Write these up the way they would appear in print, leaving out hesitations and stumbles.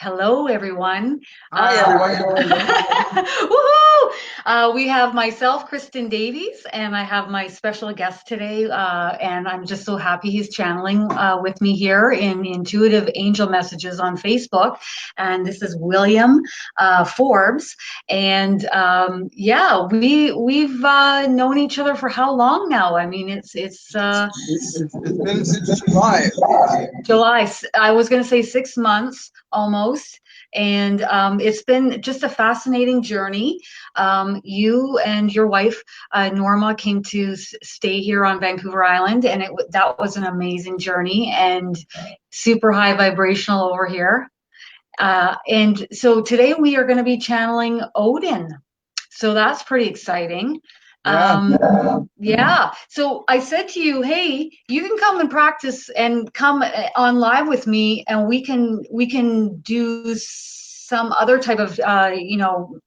Hello, everyone. Hi, everyone. How are you? Woohoo! We have myself, Kristin Davies, and I have my special guest today. And I'm just so happy he's channeling with me here in Intuitive Angel Messages on Facebook. And this is William Forbes. And yeah, we've known each other for how long now? I mean, It's been since July, at least. July. I was going to say 6 months almost. And it's been just a fascinating journey. You and your wife, Norma, came to stay here on Vancouver Island, and that was an amazing journey and super high vibrational over here. And so today we are going to be channeling Odin. So that's pretty exciting. Yeah. Yeah. So I said to you, hey, you can come and practice and come on live with me, and we can do some other type of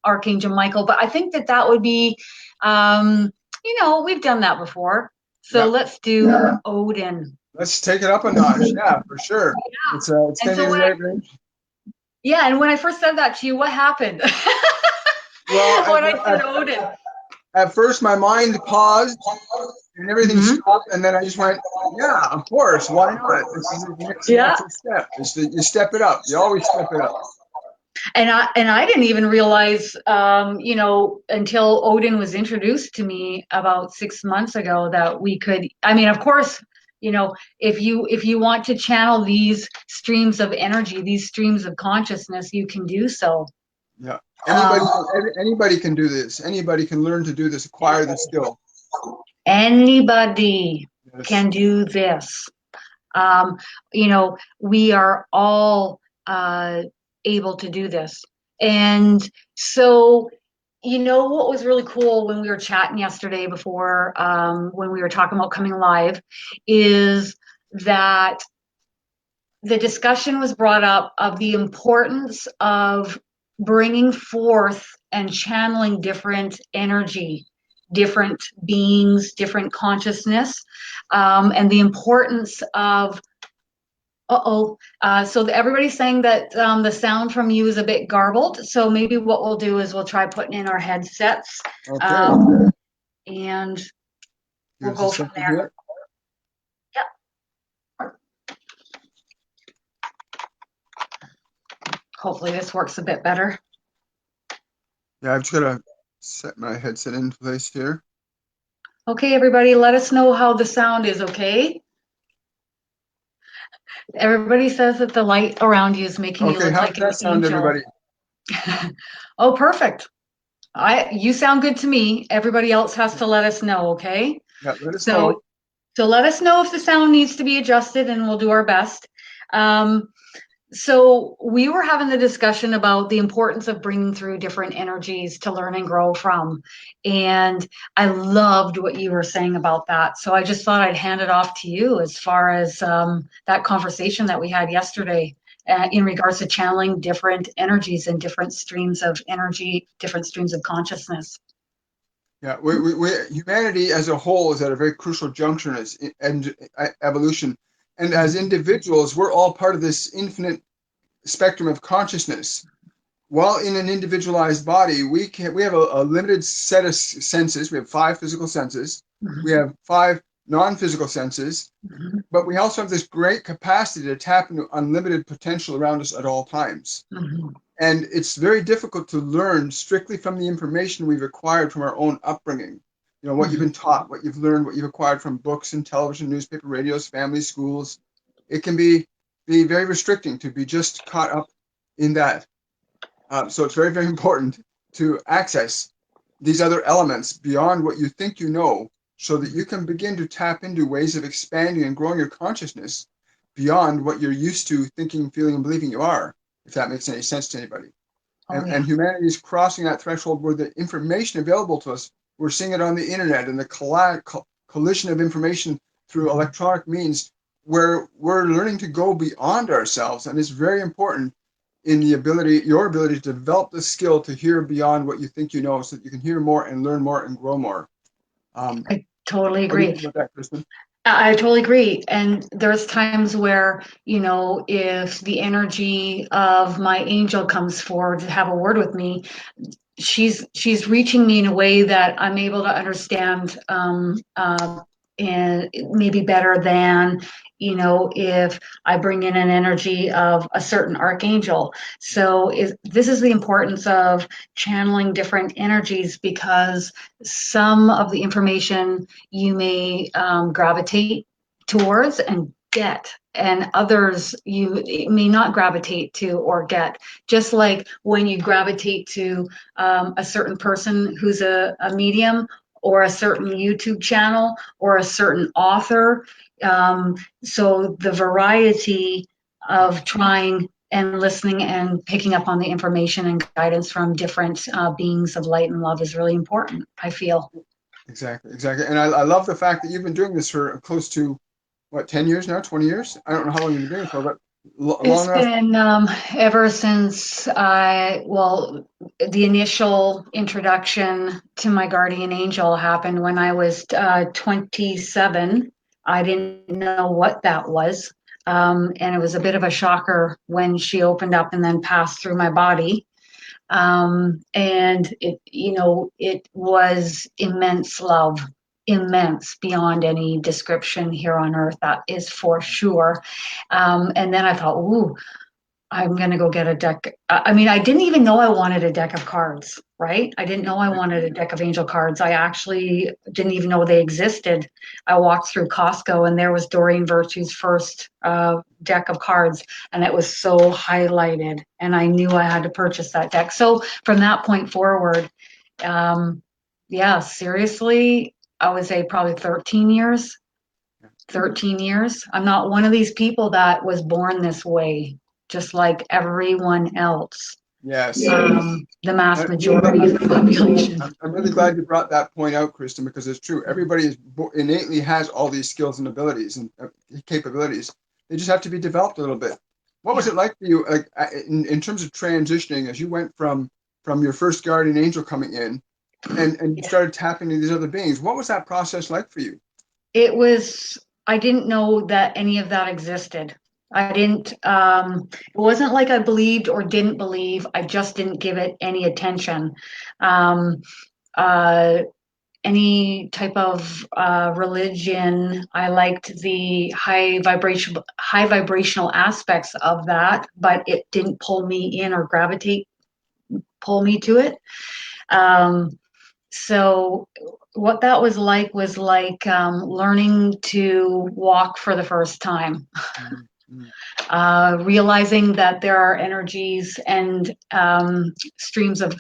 Archangel Michael. But I think that would be, we've done that before. So Yeah. let's do Odin. Let's take it up a notch. Yeah, for sure. It's And going to be so the right range. yeah, and when I first said that to you, what happened? Well, When I said Odin. at first, my mind paused and everything Mhm. stopped, and then I just went, "Yeah, of course. Why not? This is the next Yeah. natural step. You step it up. You always step it up." And I didn't even realize, until Odin was introduced to me about 6 months ago that we could. I mean, of course, if you want to channel these streams of energy, these streams of consciousness, you can do so. Yeah. Um, Anybody can do this. Anybody can learn to do this. Acquire the skill. Anybody Yes. can do this. Um, we are all able to do this. And so, what was really cool when we were chatting yesterday before, when we were talking about coming live, is that the discussion was brought up of the importance of bringing forth and channeling different energy, different beings, different consciousness, and the importance of so everybody's saying that the sound from you is a bit garbled. So maybe what we'll do is we'll try putting in our headsets, Okay. um, and Give we'll us a go from second there. here. Yep. Hopefully this works a bit better. Yeah, I've just got to set my headset in place here. Okay, everybody, let us know how the sound is, okay? Everybody says that the light around you is making you Okay, look how does like an that sound, angel. everybody? Oh, perfect. You sound good to me. Everybody else has to let us know, okay? Yeah, let us So know. So let us know if the sound needs to be adjusted, and we'll do our best. Um, so we were having the discussion about the importance of bringing through different energies to learn and grow from. And I loved what you were saying about that. So I just thought I'd hand it off to you as far as that conversation that we had yesterday in regards to channeling different energies and different streams of energy, different streams of consciousness. Yeah, humanity as a whole is at a very crucial juncture in evolution. And as individuals, we're all part of this infinite spectrum of consciousness. While in an individualized body, we have a limited set of senses. We have five physical senses. We Mhm. have five non-physical senses, Mhm. but we also have this great capacity to tap into unlimited potential around us at all times. Mhm. And it's very difficult to learn strictly from the information we've acquired from our own upbringing. You know, what you've Mhm. been taught, what you've learned, what you've acquired from books and television, newspaper, radios, family, schools. It can be very restricting to be just caught up in that. So it's very, very important to access these other elements beyond what you think you know so that you can begin to tap into ways of expanding and growing your consciousness beyond what you're used to thinking, feeling, and believing you are, if that makes any sense to anybody. Oh, And yeah. humanity is crossing that threshold where the information available to us, we're seeing it on the internet and the collision of information through electronic means where we're learning to go beyond ourselves. And it's very important in your ability to develop the skill to hear beyond what you think you know so that you can hear more and learn more and grow more. Um, I totally what do you agree. think about that, Kristen? I totally agree. And there's times where, if the energy of my angel comes forward to have a word with me, she's reaching me in a way that I'm able to understand, and maybe better than, if I bring in an energy of a certain archangel. So this is the importance of channeling different energies, because some of the information you may gravitate towards and get, and others you may not gravitate to or get. Just like when you gravitate to a certain person who's a medium, or a certain YouTube channel, or a certain author. So the variety of trying and listening and picking up on the information and guidance from different beings of light and love is really important, I feel. Exactly, exactly. And I love the fact that you've been doing this for close to, what, 10 years now, 20 years? I don't know how long you've been doing it for, but It's long enough. been ever since the initial introduction to my guardian angel happened when I was 27. I didn't know what that was. And it was a bit of a shocker when she opened up and then passed through my body. And it was immense love, immense beyond any description here on earth, that is for sure. And then I thought, ooh, I'm going to go get a deck. I mean, I didn't even know I wanted a deck of cards, right? I didn't know I wanted a deck of angel cards. I actually didn't even know they existed. I walked through Costco and there was Doreen Virtue's first deck of cards, and it was so highlighted, and I knew I had to purchase that deck. So from that point forward, yeah, seriously, I would say probably 13 years. 13 years. I'm not one of these people that was born this way, just like everyone else. Yes. The mass majority of the population. I'm really glad you brought that point out, Kristin, because it's true. Everybody innately has all these skills and abilities and capabilities. They just have to be developed a little bit. What was it like for you, like in terms of transitioning as you went from your first guardian angel coming in and you started tapping into these other beings? What was that process like for you? It was, I didn't know that any of that existed. I didn't, it wasn't like I believed or didn't believe. I just didn't give it any attention. Um, uh, any type of religion. I liked the high vibrational aspects of that, but it didn't pull me in or pull me to it. Um, so what that was like learning to walk for the first time. Mm-hmm. Realizing that there are energies and streams of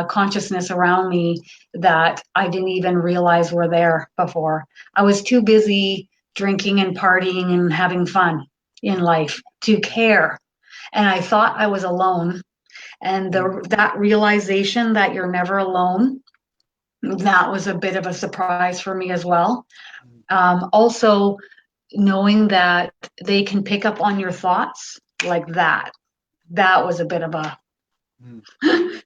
consciousness around me that I didn't even realize were there before. I was too busy drinking and partying and having fun in life to care. And I thought I was alone. And that realization that you're never alone, that was a bit of a surprise for me as well. Also, knowing that they can pick up on your thoughts like that, that was a bit of a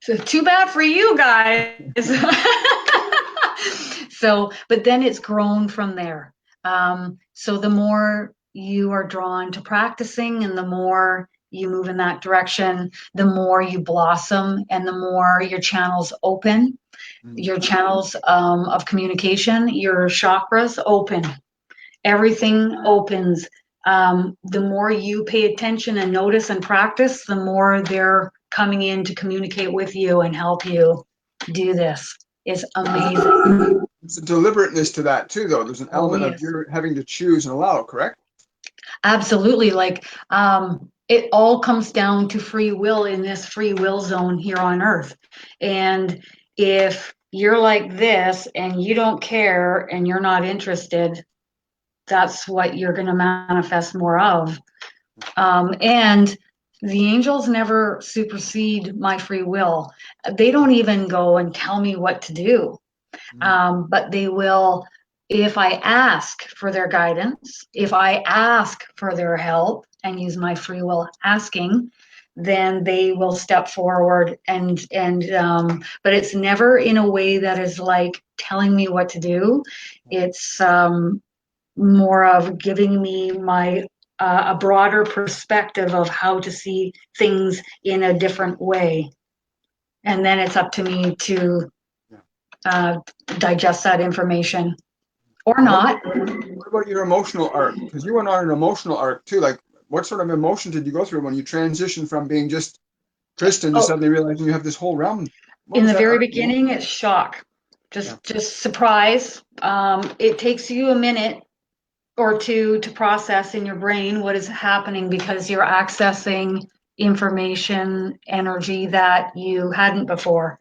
so too bad for you guys. So but then it's grown from there. So the more you are drawn to practicing and the more you move in that direction, the more you blossom and the more your channels open, your channels of communication, your chakras open, everything opens. The more you pay attention and notice and practice, the more they're coming in to communicate with you and help you do this. It's amazing. There's a deliberateness to that too, though. There's an element of Yes. you're having to choose and allow, correct? Absolutely. Like, it all comes down to free will in this free will zone here on earth. And if you're like this and you don't care and you're not interested, that's what you're going to manifest more of. And the angels never supersede my free will. They don't even go and tell me what to do. But they will, if I ask for their guidance, if I ask for their help and use my free will asking, then they will step forward but it's never in a way that is like telling me what to do. It's more of giving me my a broader perspective of how to see things in a different way. And then it's up to me to uh, digest that information or And not. what about your emotional arc? Because you went on an emotional arc too. Like, what sort of emotion did you go through when you transitioned from being just Kristin to Oh, suddenly realizing you have this whole realm? What in was the that very arc? beginning, it's shock, Yeah. just surprise. It takes you a minute or two to process in your brain what is happening because you're accessing information, energy that you hadn't before.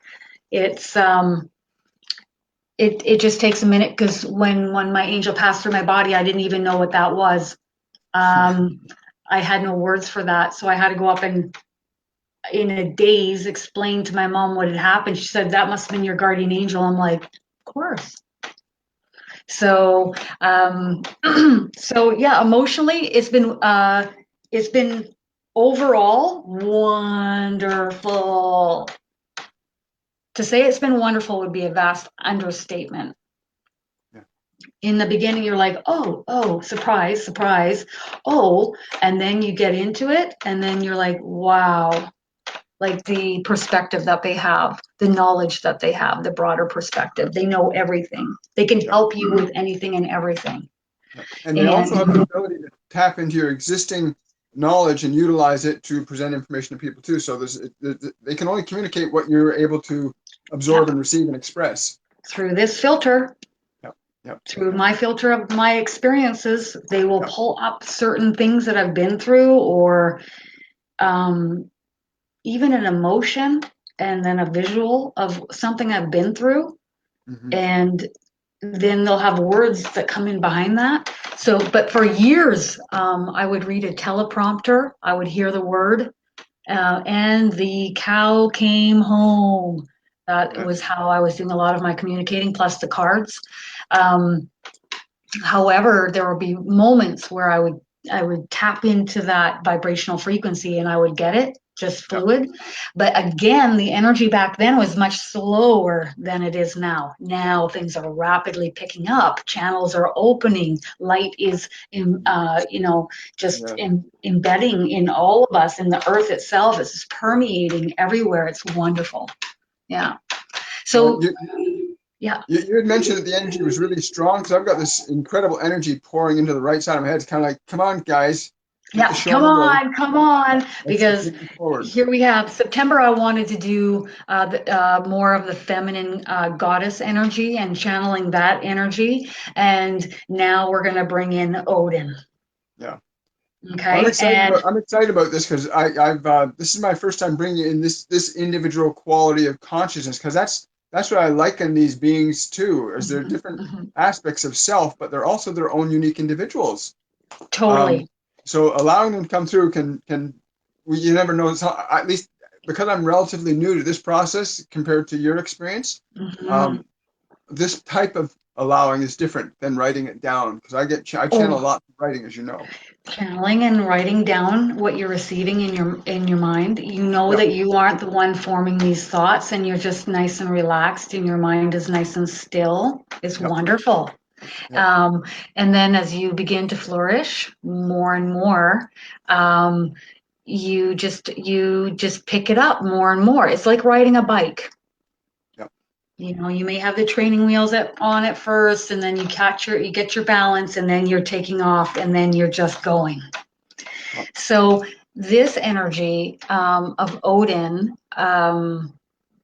It's it just takes a minute because when my angel passed through my body, I didn't even know what that was. Um, I had no words for that, so I had to go up and in a daze explain to my mom what had happened. She said that must have been your guardian angel. I'm like, of course. So so yeah, emotionally, it's been overall wonderful. To say it's been wonderful would be a vast understatement. Yeah. In the beginning, you're like, oh, surprise, surprise, oh, and then you get into it, and then you're like, wow, like the perspective that they have, the knowledge that they have, the broader perspective. They know everything. They can Yeah. help you with anything and everything. Yeah. And they also have the And ability to tap into your existing knowledge and utilize it to present information to people too. So they can only communicate what you're able to yeah, absorb and receive and express. through this filter, Yep. Yep. through my filter of my experiences, they will Yep. pull up certain things that I've been through or um, even an emotion and then a visual of something I've been through. Mm-hmm. And then they'll have words that come in behind that. So, but for years, I would read a teleprompter. I would hear the word, and the cow came home. That Yeah. was how I was doing a lot of my communicating, plus the cards. Um, However, there would be moments where I would tap into that vibrational frequency and I would get it just Yep. fluid. But again, the energy back then was much slower than it is now. Now things are rapidly picking up. Channels are opening. Light is, just Yeah. embedding in all of us. In the earth itself, it's permeating everywhere. It's wonderful. Yeah. Well, So yeah, you had mentioned that the energy was really strong because I've got this incredible energy pouring into the right side of my head. It's kind of like, come on, guys, get the yeah, show on the road. come on, Let's because move forward. here we have September. I wanted to do more of the feminine goddess energy and channeling that energy, and now we're going to bring in Odin. Yeah. Well, Okay, and I'm excited about this because I've this is my first time bringing in this individual quality of consciousness because that's what I liken these beings to, is they're mhm, different mhm, aspects of self, but they're also their own unique individuals. totally. Um, so allowing them to come through you never know. So at least because I'm relatively new to this process compared to your experience, Mhm. um, this type of allowing is different than writing it down because I channel a Oh, lot from writing, as you know. channeling and writing down what you're receiving in your mind. You know Yeah. that you aren't the one forming these thoughts, and you're just nice and relaxed, and your mind is nice and still. It's Yep. wonderful. Yep. Um, and then as you begin to flourish more and more, um, you just pick it up more and more. It's like riding a bike. Yep. You know, you may have the training wheels on at first, and then you get your balance, and then you're taking off, and then you're just going. Yep. So this energy of Odin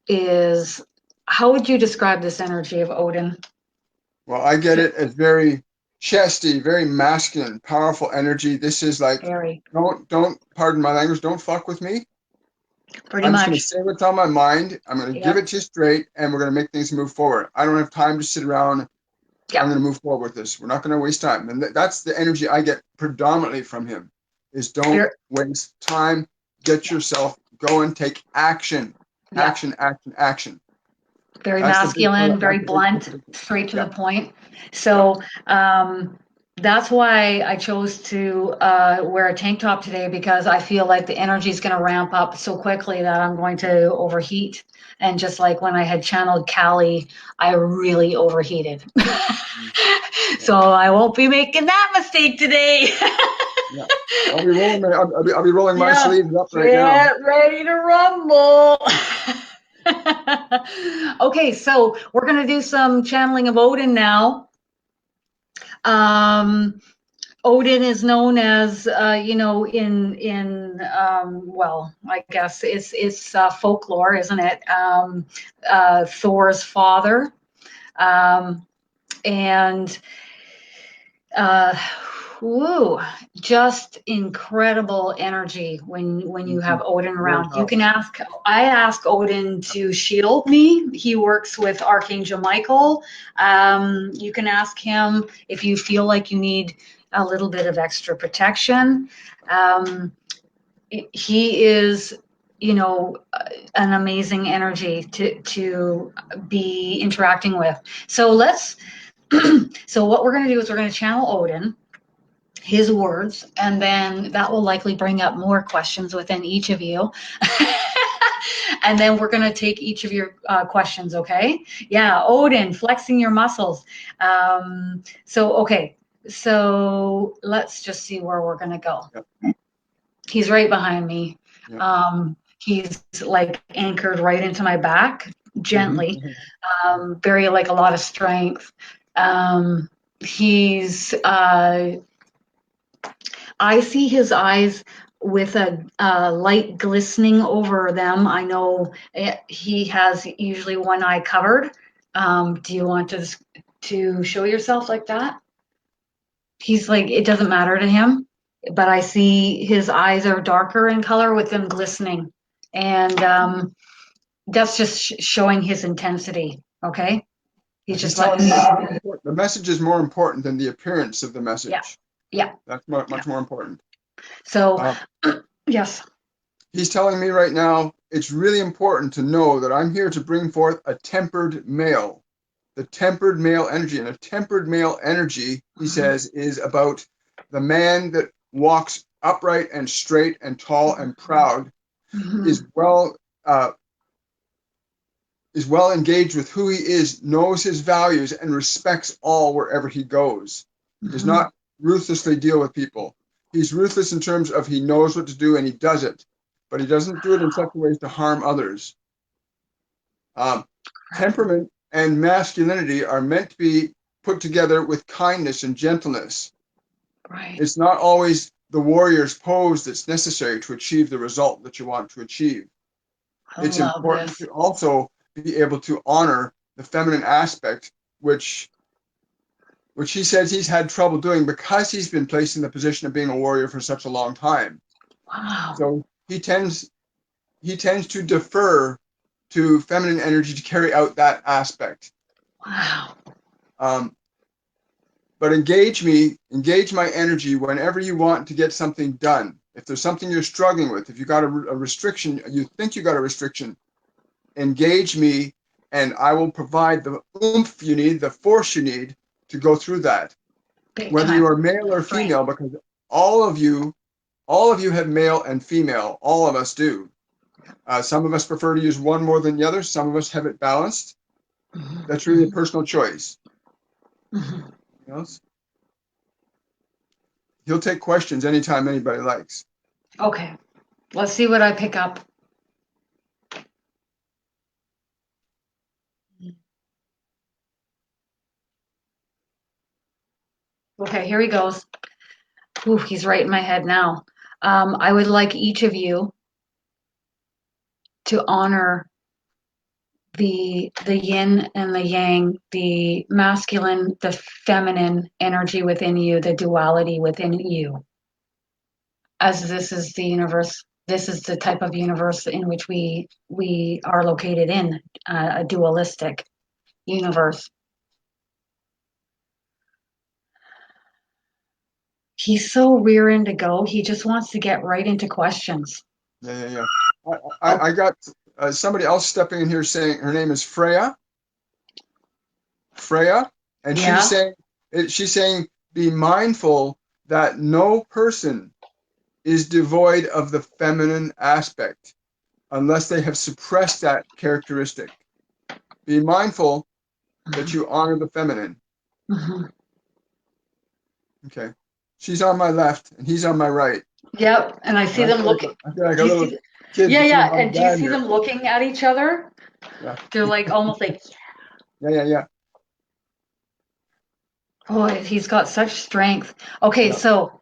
is, how would you describe this energy of Odin? Well, I get it as very chesty, very masculine, powerful energy. This is like, Very, don't, pardon my language, don't fuck with me. pretty I'm just going to much. say what's on my mind. I'm going to give Yep. it to you straight, and we're going to make things move forward. I don't have time to sit around. I'm Yep. going to move forward with this. We're not going to waste time. And that's the energy I get predominantly from him is don't Very, waste time. Get yourself going. Take action. yeah. Action, action, action. Very That's the big part. masculine, very That's the big blunt, difference. straight to Yeah. the point. Yeah. So, That's why I chose to wear a tank top today, because I feel like the energy is going to ramp up so quickly that I'm going to overheat. And just like when I had channeled Callie, I really overheated. Yeah. So I won't be making that mistake today. Yeah. I'll be rolling my Yeah, sleeves up right now. get ready to rumble. Okay, so we're going to do some channeling of Odin now. Um, Odin is known as, well, I guess it's folklore, isn't it? Thor's father, and uh, woo, just incredible energy when you Mhm. have Odin Very around. You can powerful. ask. I ask Odin to shield me. He works with Archangel Michael. You can ask him if you feel like you need a little bit of extra protection. Um, he is, an amazing energy to be interacting with. So let's. So what we're going to do is we're going to channel Odin, his words, and then that will likely bring up more questions within each of you. And then we're going to take each of your questions, okay? Yeah, Odin, flexing your muscles. Okay, so let's just see where we're going to go. Yep. He's right behind me. Yep. He's like anchored right into my back, gently. Mhm. Very like a lot of strength. He's I see his eyes with a light glistening over them. I know he has usually one eye covered. Do you want to show yourself like that? He's like, it doesn't matter to him, but I see his eyes are darker in color with them glistening. And that's just showing his intensity. Okay. He's He's just letting telling me me it's know. more important. The message is more important than the appearance of the Yeah. message. Yeah. That's Yeah. much more important. So, Uh, yes. he's telling me right now it's really important to know that I'm here to bring forth a tempered male, the tempered male energy. And a tempered male energy, he says, is about the man that walks upright and straight and tall and proud, Mhm. is well uh, is well engaged with who he is, knows his values, and respects all wherever he goes. He does Mhm. not ruthlessly deal with people. He's ruthless in terms of he knows what to do and he does it, but he doesn't do it in such a way as to harm others. Um, Temperament and masculinity are meant to be put together with kindness and gentleness. Right. It's not always the warrior's pose that's necessary to achieve the result that you want to achieve. I It's love important this. to also be able to honor the feminine aspect, which he says he's had trouble doing because he's been placed in the position of being a warrior for such a long time. Wow. So he tends to defer to feminine energy to carry out that aspect. Wow. Um, but engage my energy whenever you want to get something done. If there's something you're struggling with, if you got a restriction, you think you got a restriction, engage me, and I will provide the oomph you need, the force you need to go through that. Big Whether you time. are male or Right. female, because all of you, all of you have male and female. All of us do. Some of us prefer to use one more than the other. Some of us have it balanced. Mhm. That's really a personal choice. Mhm. You know? He'll take questions anytime anybody likes. Okay. Let's see what I pick up. Okay, here he goes. Ooh, he's right in my head now. I would like each of you to honor the yin and the yang, the masculine, the feminine energy within you, the duality within you. As this is the universe, this is the type of universe in which we are located in, a dualistic universe. He's so rearing to go. He just wants to get right into questions. Yeah, yeah, yeah. Oh, I got somebody else stepping in here saying her name is Freya. Freya, and yeah. she's saying be mindful that no person is devoid of the feminine aspect unless they have suppressed that characteristic. Be mindful that you honor the feminine. Mm-hmm. Okay. She's on my left and he's on my right. Yep, and I And see them looking. I feel like a Do you little see? kid Yeah, between yeah. mom and And do you dad see here. them looking at each other? Yeah. They're like almost like, Yeah. boy, he's got such strength. Okay, Yeah. so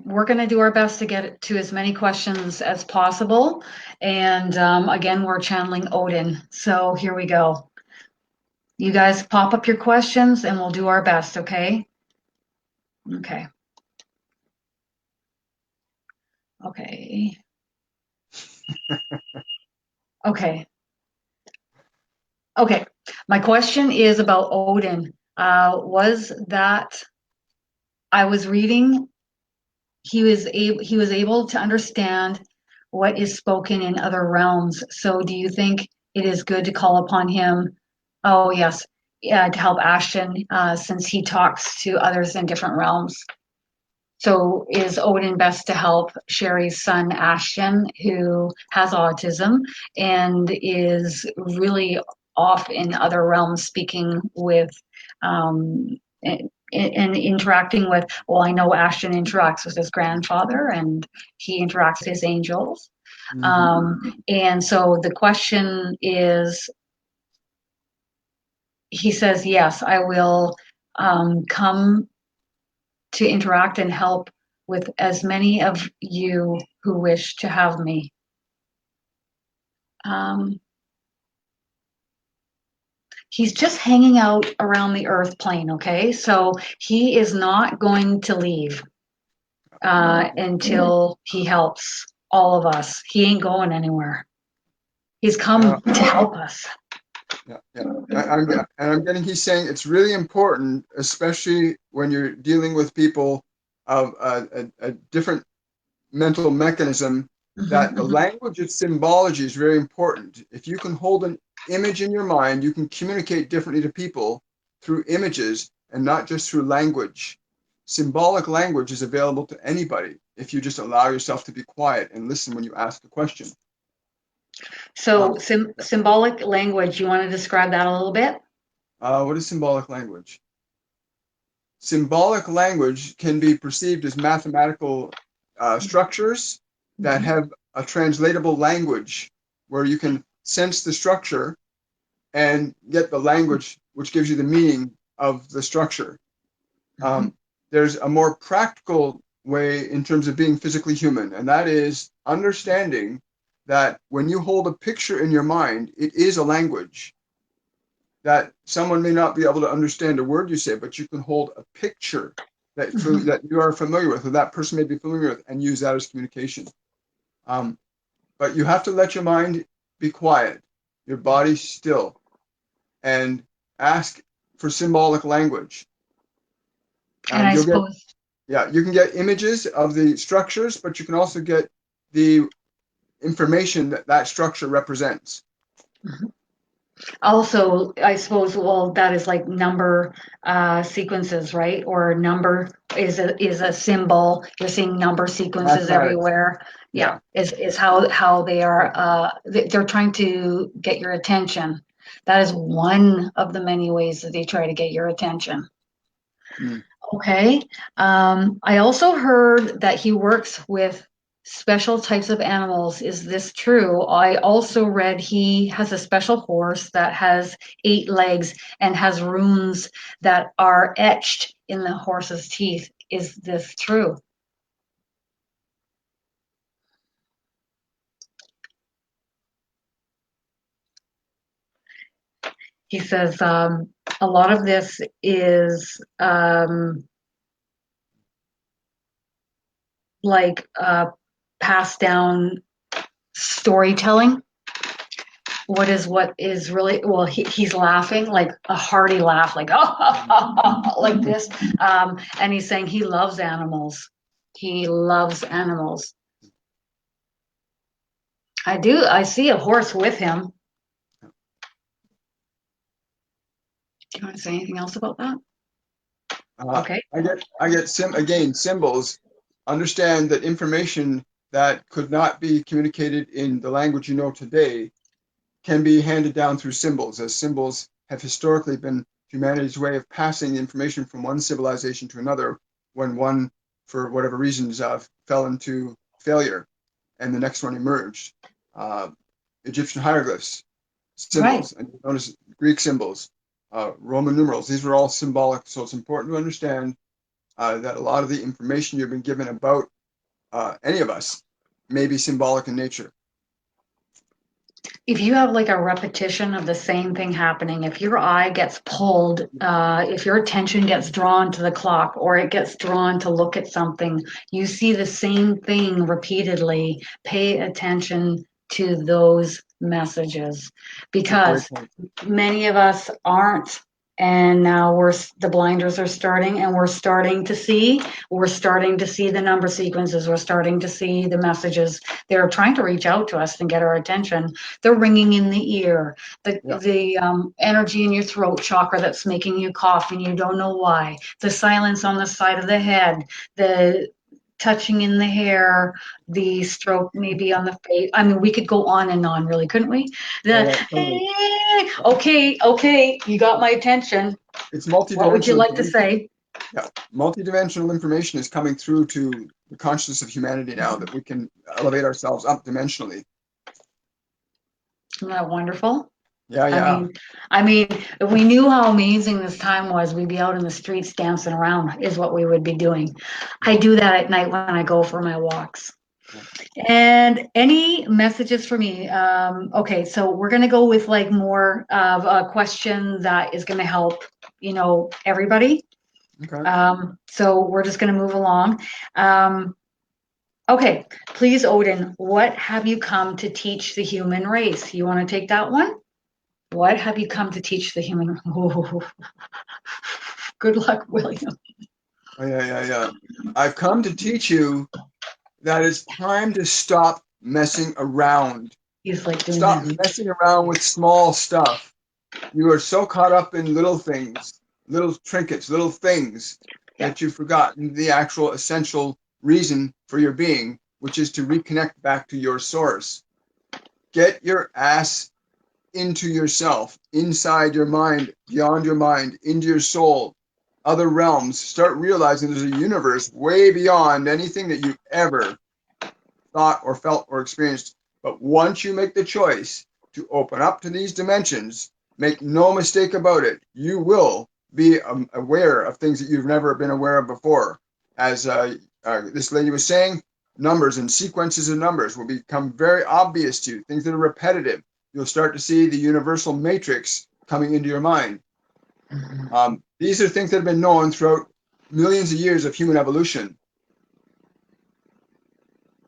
we're going to do our best to get to as many questions as possible. And again, we're channeling Odin. So here we go. You guys pop up your questions and we'll do our best, okay? Okay. Okay. Okay. Okay. My question is about Odin. Was that I was reading he was able to understand what is spoken in other realms. So do you think it is good to call upon him? Oh yes, yeah, to help Ashton, since he talks to others in different realms. So is Odin best to help Sherry's son Ashton, who has autism and is really off in other realms, speaking with um, and interacting with, well, I know Ashton interacts with his grandfather and he interacts with his angels. Mm-hmm. And so the question is, he says, yes, I will come to interact and help with as many of you who wish to have me. Um, he's just hanging out around the earth plane, okay? So he is not going to leave until he helps all of us. He ain't going anywhere. He's Yeah. come to help us. Yeah. I'm getting, he's saying it's really important, especially when you're dealing with people of a different mental mechanism, that the language of symbology is very important. If you can hold an image in your mind, you can communicate differently to people through images and not just through language. Symbolic language is available to anybody if you just allow yourself to be quiet and listen when you ask a question. So symbolic language, you want to describe that a little bit? What is symbolic language? Symbolic language can be perceived as mathematical structures that have a translatable language where you can sense the structure and get the language which gives you the meaning of the structure. There's a more practical way in terms of being physically human, and that is understanding that when you hold a picture in your mind, it is a language that someone may not be able to understand a word you say, but you can hold a picture that that you are familiar with, or that person may be familiar with, and use that as communication. But you have to let your mind be quiet, your body still, and ask for symbolic language. And I You'll get, suppose, you can get images of the structures, but you can also get the information that that structure represents. also, I suppose, well, that is like number sequences, right? Or number is a symbol. You're seeing number sequences Mathematics. everywhere. Yeah, is how they are. They're trying to get your attention. That is one of the many ways that they try to get your attention. Mm. Okay. I also heard that he works with special types of animals. Is this true? I also read he has a special horse that has 8 legs and has runes that are etched in the horse's teeth. Is this true? He says a lot of this is like passed down storytelling. What is really, well, he's laughing like a hearty laugh, like oh like this, and he's saying he loves animals. He loves animals. I see a horse with him. Do you want to say anything else about that? Okay. Again, symbols. Understand that information that could not be communicated in the language you know today can be handed down through symbols, as symbols have historically been humanity's way of passing information from one civilization to another when one, for whatever reasons, fell into failure and the next one emerged. Egyptian hieroglyphs, Right. symbols, and you notice Greek symbols, Roman numerals, these were all symbolic. So it's important to understand that a lot of the information you've been given about any of us may be symbolic in nature. If you have like a repetition of the same thing happening, if your eye gets pulled, if your attention gets drawn to the clock or it gets drawn to look at something, you see the same thing repeatedly, pay attention to those messages It's a great because point. many of us aren't. And now the blinders are starting and we're starting to see the number sequences. We're starting to see the messages. They're trying to reach out to us and get our attention. The ringing in the ear, Yeah. the energy in your throat chakra that's making you cough and you don't know why, the silence on the side of the head, the touching in the hair, the stroke maybe on the face. I mean, we could go on and on, really, couldn't we? Oh, The yeah, totally. okay, you got my attention. It's What would you multidimensional like to information. say? Yeah, multidimensional information is coming through to the consciousness of humanity now that we can elevate ourselves up dimensionally. Isn't that wonderful? Yeah, I yeah. mean, if we knew how amazing this time was, we'd be out in the streets dancing around, is what we would be doing. I do that at night when I go for my walks. Yeah. And any messages for me? Okay, so we're gonna go with like more of a question that is gonna help, everybody. Okay. So we're just gonna move along. Okay, please, Odin, what have you come to teach the human race? You want to take that one? What have you come to teach the human? Oh, good luck, William. Oh, yeah, yeah, yeah. I've come to teach you that it's time to stop messing around. He's like doing Stop this. messing around with small stuff. You are so caught up in little things, little trinkets, little things Yeah. that you've forgotten the actual essential reason for your being, which is to reconnect back to your source. Get your ass into yourself, inside your mind, beyond your mind, into your soul, other realms. Start realizing there's a universe way beyond anything that you ever thought or felt or experienced. But once you make the choice to open up to these dimensions, make no mistake about it, you will be aware of things that you've never been aware of before. As this lady was saying, numbers and sequences of numbers will become very obvious to you, things that are repetitive. You'll start to see the universal matrix coming into your mind. These are things that have been known throughout millions of years of human evolution.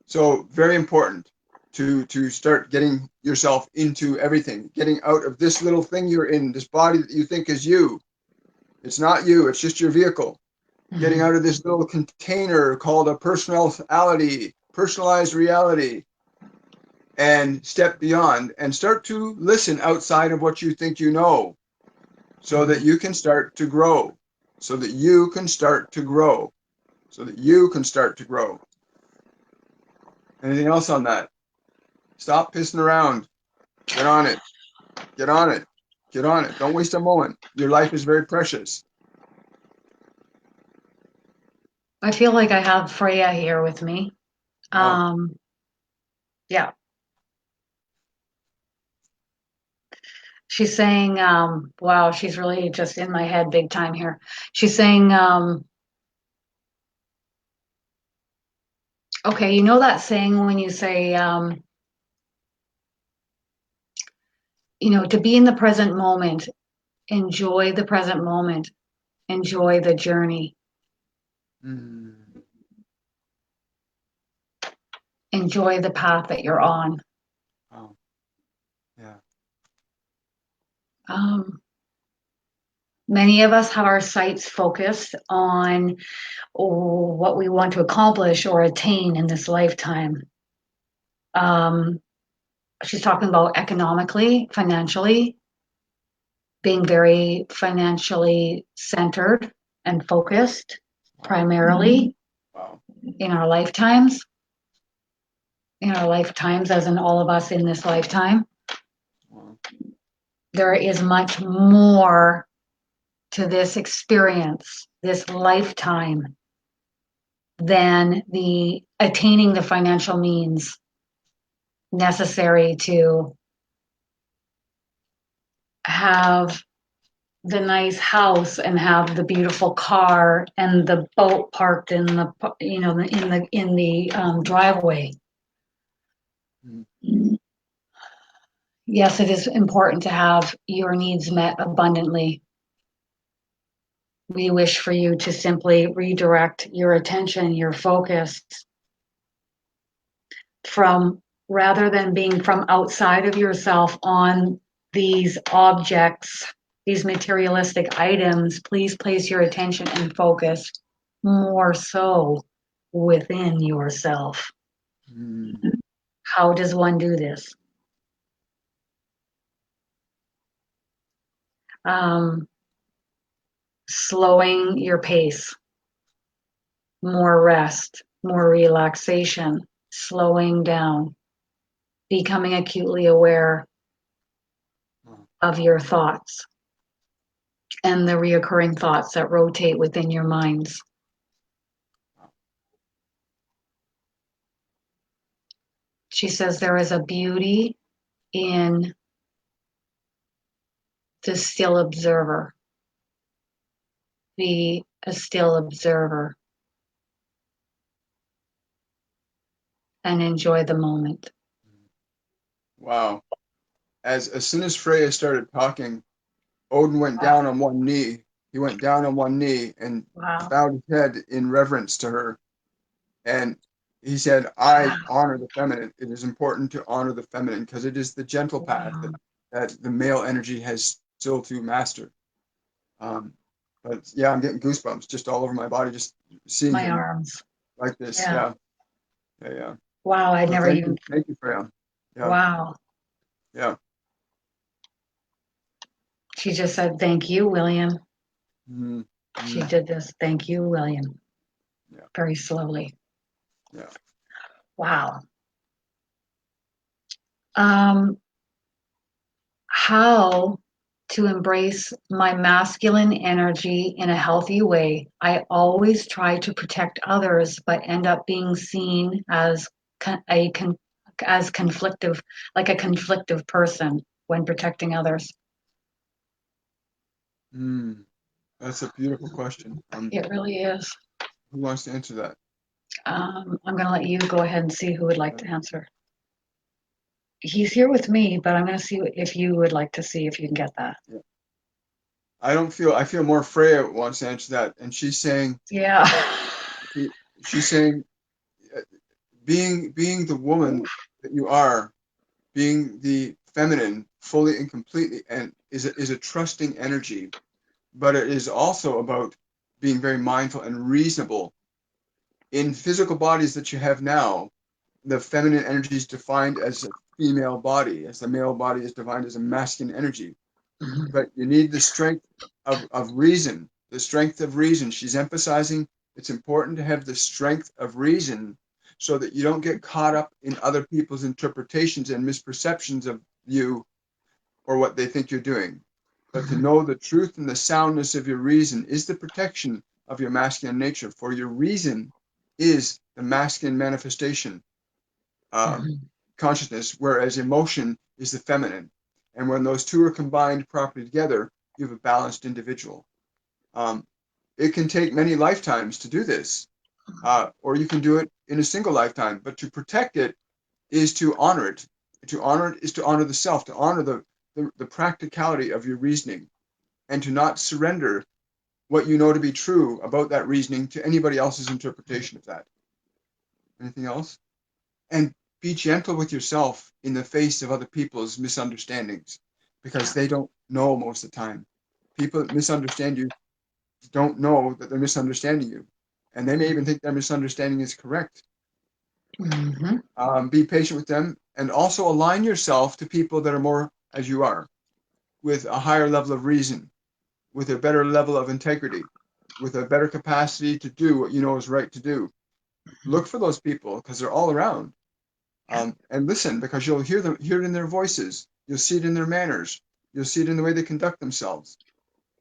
So very important to start getting yourself into everything, getting out of this little thing you're in, this body that you think is you. It's not you, it's just your vehicle. Getting out of this little container called a personality, personalized reality, and step beyond and start to listen outside of what you think you know so that you can start to grow, so that you can start to grow, so that you can start to grow. Anything else on that? Stop pissing around. Get on it. Get on it. Get on it. Don't waste a moment. Your life is very precious. I feel like I have Freya here with me. Wow. Yeah. She's saying, wow, she's really just in my head big time here. She's saying, okay, you know that saying when you say, to be in the present moment, enjoy the present moment, enjoy the journey, Mm. enjoy the path that you're on. Wow. Yeah. Many of us have our sights focused on what we want to accomplish or attain in this lifetime. Um, she's talking about economically, financially, being very financially centered. and focused primarily Wow. in our lifetimes, as in all of us in this lifetime. Wow. There is much more to this experience, this lifetime, than the attaining the financial means necessary to have the nice house and have the beautiful car and the boat parked in the driveway. Mm. Yes, it is important to have your needs met abundantly. We wish for you to simply redirect your attention, your focus from, rather than being from outside of yourself on these objects, these materialistic items, please place your attention and focus more so within yourself. Mm. How does one do this? Slowing your pace, more rest, more relaxation, slowing down, becoming acutely aware of your thoughts and the reoccurring thoughts that rotate within your minds. She says there is a beauty in the still observer. Be a still observer and enjoy the moment. Wow. As soon as Freya started talking, Odin went down on one knee. He went down on one knee and Wow. bowed his head in reverence to her. And he said, I honor the feminine. It is important to honor the feminine because it is the gentle path that the male energy has still to master. But yeah, I'm getting goosebumps just all over my body, just seeing My him arms. like this. Yeah. Yeah. Wow, I'd So never even. thank you, Freya. Yeah. Wow. Yeah. She just said, thank you, William. Mm-hmm. She did this. Thank you, William. Yeah. Very slowly. Yeah. Wow. How to embrace my masculine energy in a healthy way. I always try to protect others, but end up being seen as conflictive, like a conflictive person when protecting others. That's a beautiful question. It really is. Who wants to answer that? I'm going to let you go ahead and see who would like to answer. He's here with me, but I'm going to see if you would like to see if you can get that. Yeah. I feel more Freya wants to answer that. And she's saying, yeah, she's saying, being the woman that you are, being the feminine fully and completely, and is a trusting energy, but it is also about being very mindful and reasonable. In physical bodies that you have now, the feminine energy is defined as a female body, as the male body is defined as a masculine energy. But you need the strength of reason, the strength of reason. She's emphasizing it's important to have the strength of reason so that you don't get caught up in other people's interpretations and misperceptions of you or what they think you're doing. But to know the truth and the soundness of your reason is the protection of your masculine nature. For your reason is the masculine manifestation consciousness, whereas emotion is the feminine. And when those two are combined properly together, you have a balanced individual. It can take many lifetimes to do this, or you can do it in a single lifetime. But to protect it is to honor it. To honor it is to honor the self, to honor the practicality of your reasoning, and to not surrender what you know to be true about that reasoning to anybody else's interpretation of that. Anything else? And be gentle with yourself in the face of other people's misunderstandings, because they don't know most of the time. People that misunderstand you don't know that they're misunderstanding you, and they may even think their misunderstanding is correct. Be patient with them, and also align yourself to people that are more as you are, with a higher level of reason, with a better level of integrity, with a better capacity to do what you know is right to do. Look for those people because they're all around. And listen, because you'll hear it in their voices. You'll see it in their manners. You'll see it in the way they conduct themselves.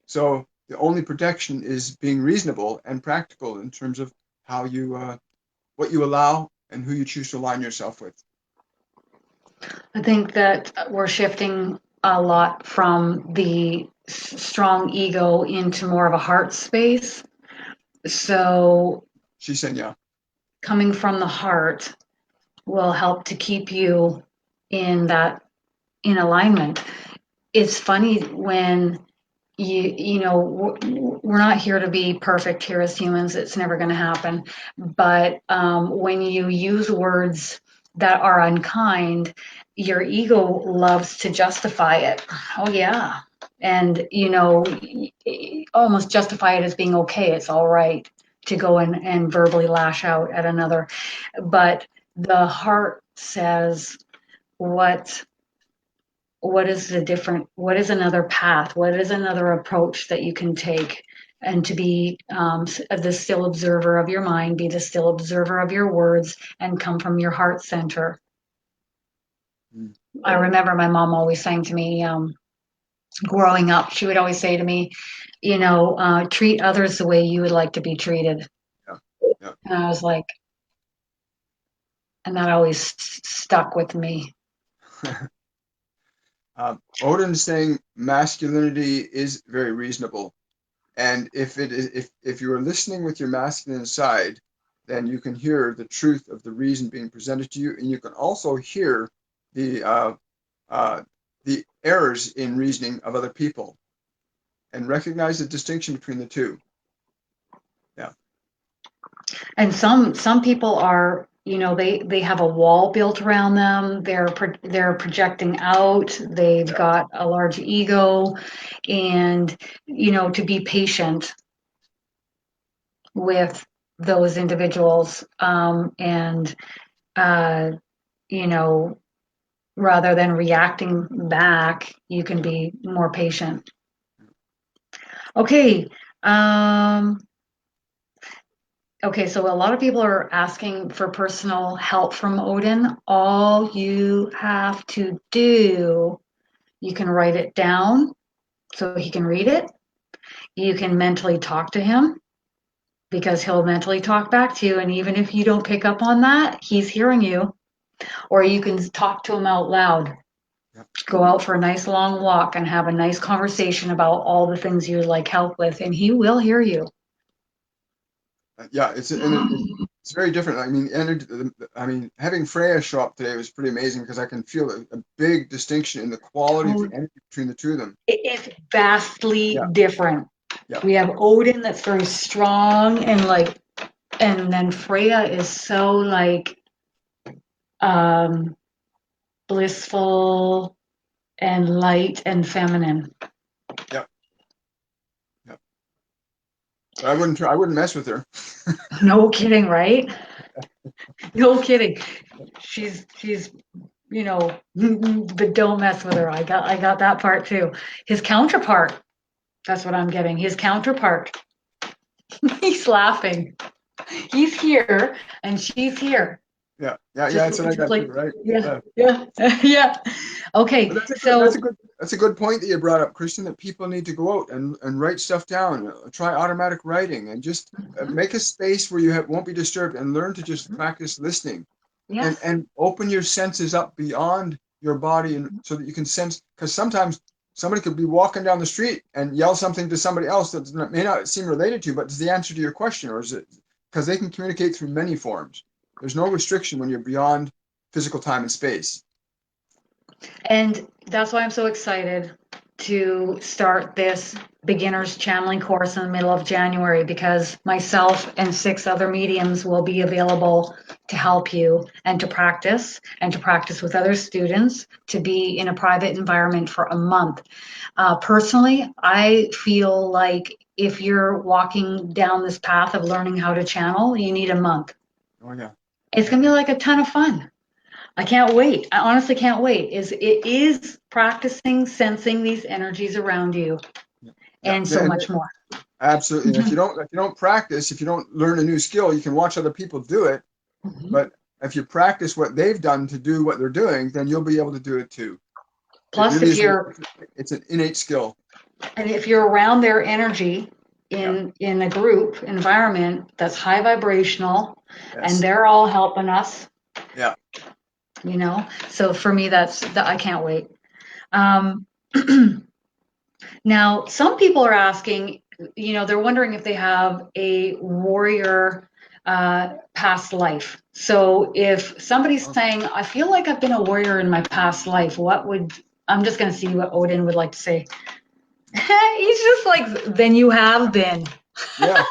So the only protection is being reasonable and practical in terms of how you, what you allow and who you choose to align yourself with. I think that we're shifting a lot from the strong ego into more of a heart space. So She said, yeah. Coming from the heart will help to keep you in alignment. It's funny when we're not here to be perfect here as humans. It's never going to happen. But when you use words that are unkind, your ego loves to justify it. Oh yeah. And almost justify it as being okay. It's all right to go and verbally lash out at another. But the heart says, what is another path? What is another approach that you can take? And to be the still observer of your mind, be the still observer of your words, and come from your heart center. Mm. I remember my mom always saying to me, growing up, she would always say to me, treat others the way you would like to be treated. Yeah. Yeah. And I was like, and that always stuck with me. Odin is saying masculinity is very reasonable, and if you are listening with your masculine side, then you can hear the truth of the reason being presented to you, and you can also hear the errors in reasoning of other people, and recognize the distinction between the two. Yeah. And some people are, they have a wall built around them. They're projecting out. They've got a large ego, and to be patient with those individuals, and rather than reacting back, you can be more patient. Okay. Okay, so a lot of people are asking for personal help from Odin. All you have to do, you can write it down so he can read it. You can mentally talk to him because he'll mentally talk back to you. And even if you don't pick up on that, he's hearing you. Or you can talk to him out loud. Yep. Go out for a nice long walk and have a nice conversation about all the things you'd like help with, and he will hear you. Yeah, it's very different. I mean, having Freya show up today was pretty amazing because I can feel a big distinction in the quality of the energy between the two of them. It's vastly different. Yeah. We have Odin that's very strong and then Freya is so blissful and light and feminine. Yep. Yep. I wouldn't mess with her. No kidding, right? No kidding. She's but don't mess with her. I got that part too. His counterpart. That's what I'm getting. His counterpart. He's laughing. He's here and she's here. Yeah. That's what I got too, right? Yeah. Okay. That's a good point that you brought up, Kristin, that people need to go out and write stuff down. Try automatic writing and just make a space where you won't be disturbed and learn to just practice listening. Yes. And open your senses up beyond your body and so that you can sense, because sometimes somebody could be walking down the street and yell something to somebody else that may not seem related to you, but is the answer to your question, or is it because they can communicate through many forms. There's no restriction when you're beyond physical time and space. And that's why I'm so excited to start this beginner's channeling course in the middle of January, because myself and 6 other mediums will be available to help you and to practice with other students, to be in a private environment for a month. Personally, I feel like if you're walking down this path of learning how to channel, you need a month. Oh yeah. It's going to be like a ton of fun. I can't wait. I honestly can't wait. It is practicing sensing these energies around you and so much more. Absolutely. And Mhm. if you don't practice, if you don't learn a new skill, you can watch other people do it. Mhm. But if you practice what they've done to do what they're doing, then you'll be able to do it too. It Plus, really if is. you're It's an innate skill. and if you're around their energy Yeah. in a group environment that's high vibrational, and Yes. they're all helping us, Yeah. you know. So for me, I can't wait. Um, Now, some people are asking, they're wondering if they have a warrior past life. So if somebody's Oh, saying, I feel like I've been a warrior in my past life, I'm just going to see what Odin would like to say. He's just like, then you have been. yeah.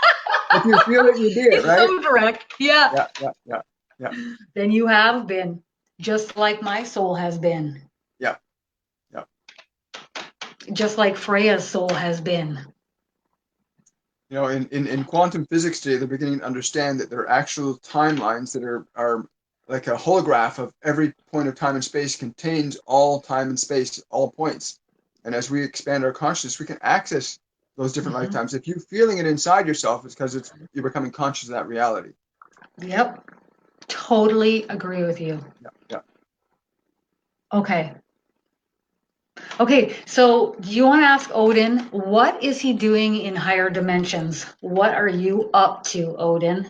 If you feel it, you be it, He's right? so direct. Yeah. Yeah. Yeah. Yeah. Yeah. Then you have been, just like my soul has been, Yeah. Yeah. just like Freya's soul has been. In quantum physics today, they're beginning to understand that there are actual timelines that are like a holograph of every point of time and space contains all time and space, all points. And as we expand our consciousness, we can access those different Mhm. lifetimes. If you're feeling it inside yourself, it's because you're becoming conscious of that reality. Yep. Totally agree with you. Yeah, yeah. Okay. Okay, so do you want to ask Odin, what is he doing in higher dimensions? What are you up to, Odin?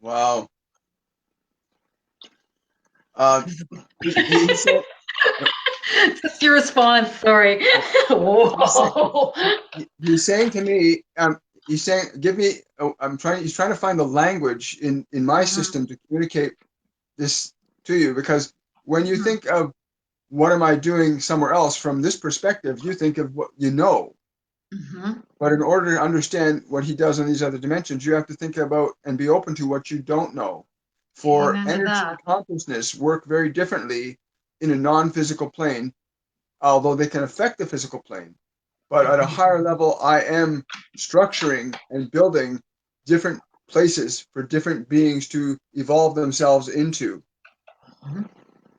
Wow. He said, That's your response, sorry. he's saying, Whoa. he's saying to me, he's saying, give me, oh, he's trying to find the language in my Mhm, system to communicate this to you, because when you mhm, think of what am I doing somewhere else from this perspective, you think of what you know. mhm. But in order to understand what he does on these other dimensions, you have to think about and be open to what you don't know. For Amen to energy that. and consciousness work very differently in a non-physical plane, although they can affect the physical plane. But at a Mhm, higher level, I am structuring and building different places for different beings to evolve themselves into. mhm.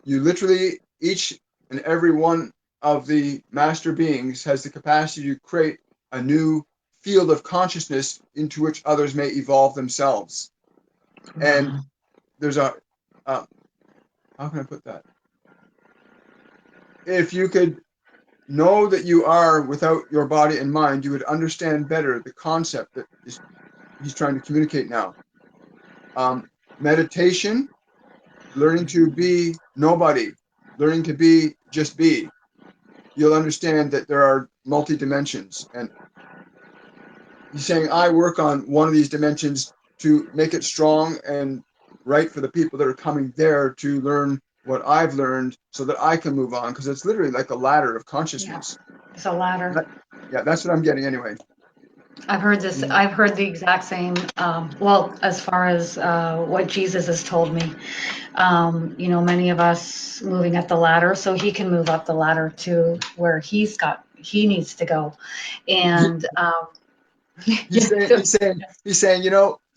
You literally, each and every one of the master beings has the capacity to create a new field of consciousness into which others may evolve themselves. And Wow. there's uh, how can I put that? If you could know that you are without your body and mind, you would understand better the concept that he's trying to communicate now. Meditation, learning to be nobody, learning to be just be. You'll understand that there are multi dimensions. And he's saying, I work on one of these dimensions to make it strong and right for the people that are coming there to learn what I've learned so that I can move on. Because it's literally like a ladder of Yeah, consciousness. it's a ladder. That, yeah, that's what I'm getting anyway. I've heard this, Mm. I've heard the exact same, well, as far as what Jesus has told me. Many of us moving up the ladder, so he can move up the ladder to where he needs to go. He, And he's yeah, saying, so, he's saying, he's saying,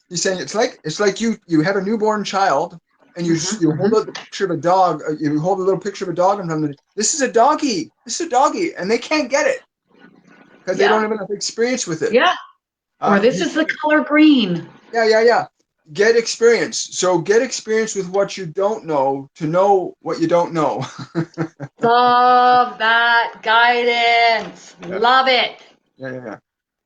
he's saying it's like you have a newborn child and mhm, you hold mhm. out the picture of a dog, you hold a little picture of a dog in front of them. This is a doggy. This is a doggy, and they can't get it because they don't Yeah, have enough experience with it. yeah. Or this He's is the saying, color green. yeah, yeah, yeah. Get experience. So get experience with what you don't know what you don't know. Love that guidance. Yeah, Love it. yeah, yeah, yeah.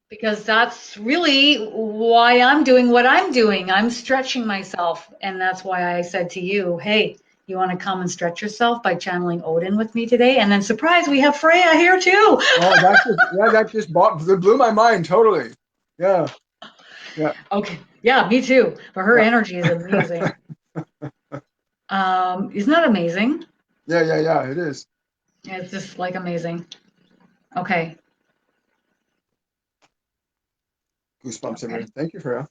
Because that's really why I'm doing what I'm doing. I'm stretching myself. And that's why I said to you, hey, you want to come and stretch yourself by channeling Odin with me today? And then, surprise, we have Freya here too. Oh, that just blew my mind totally. Yeah, yeah, Okay. Yeah, me too. But her yeah, energy is amazing. Isn't that amazing? yeah, yeah, yeah. It is. It's just like amazing. Okay. Goosebumps Okay. everywhere. Thank you, Freya.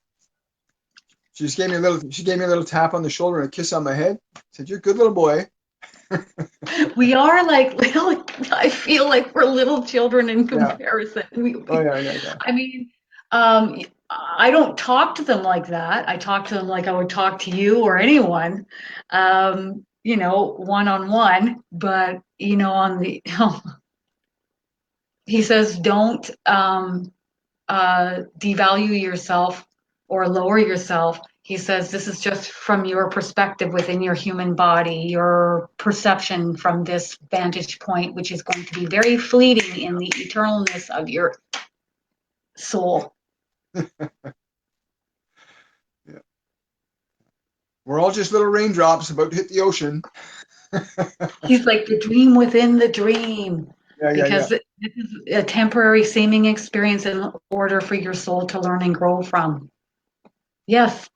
She just gave me a little. She gave me a little tap on the shoulder and a kiss on my head. Said, "You're a good little boy." We are like little, I feel like we're little children in Yeah. comparison. Oh yeah, yeah, yeah. I mean, um, I don't talk to them like that. I talk to them like I would talk to you or anyone, one on one. But, on the, he says, don't. devalue yourself or lower yourself. He says this is just from your perspective within your human body, your perception from this vantage point, which is going to be very fleeting in the eternalness of your soul. Yeah. We're all just little raindrops about to hit the ocean. He's like the dream within the dream. Yeah. Because this is a temporary seeming experience in order for your soul to learn and grow from. Yes.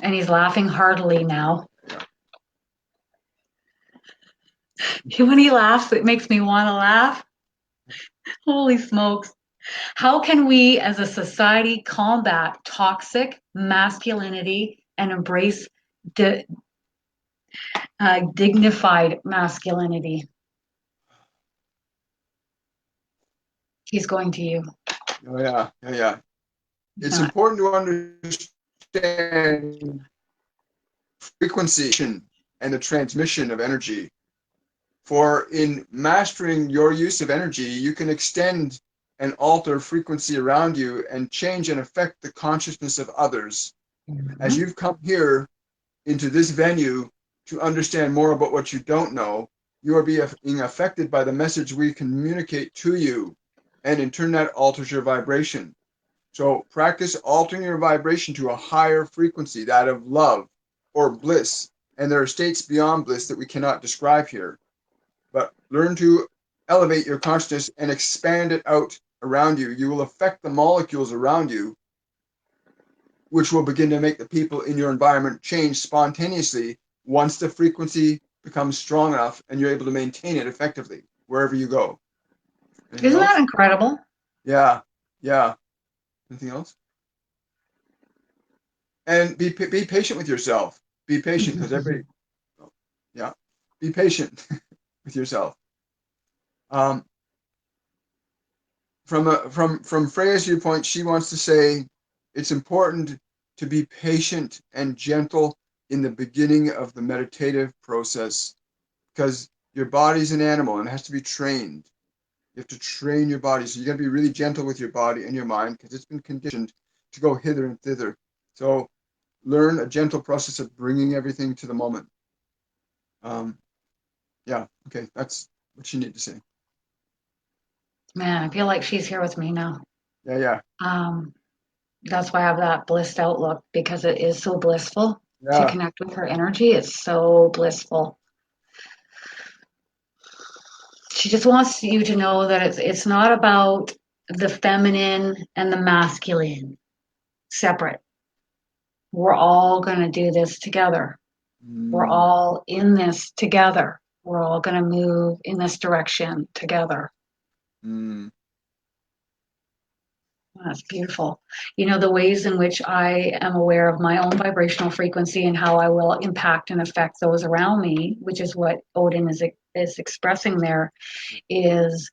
And he's laughing heartily now. When he laughs, it makes me want to laugh. Holy smokes. How can we as a society combat toxic masculinity and embrace dignified masculinity? He's going to you. Oh, yeah. It's important to understand frequency and the transmission of energy. For in mastering your use of energy, you can extend and alter frequency around you and change and affect the consciousness of others. As you've come here into this venue to understand more about what you don't know, you are being affected by the message we communicate to you, and in turn that alters your vibration. So practice altering your vibration to a higher frequency, that of love or bliss. And there are states beyond bliss that we cannot describe here. But learn to elevate your consciousness and expand it out around you. You will affect the molecules around you, which will begin to make the people in your environment change spontaneously once the frequency becomes strong enough and you're able to maintain it effectively wherever you go. Anything Isn't else? that incredible? Yeah. Anything else? And be patient with yourself. Be patient because be patient with yourself. From Freya's viewpoint, she wants to say it's important to be patient and gentle in the beginning of the meditative process because your body's an animal and it has to be trained. You have to train your body. So you got to be really gentle with your body and your mind because it's been conditioned to go hither and thither. So learn a gentle process of bringing everything to the moment. Okay, that's what you need to say. Man, I feel like she's here with me now. Yeah. That's why I have that blissed outlook because it is so blissful to Yeah. connect with her energy. It's so blissful. She just wants you to know that it's not about the feminine and the masculine separate. We're all going to do this together. We're all in this together. We're all going to move in this direction together. That's beautiful. You know, the ways in which I am aware of my own vibrational frequency and how I will impact and affect those around me, which is what Odin is expressing there, is,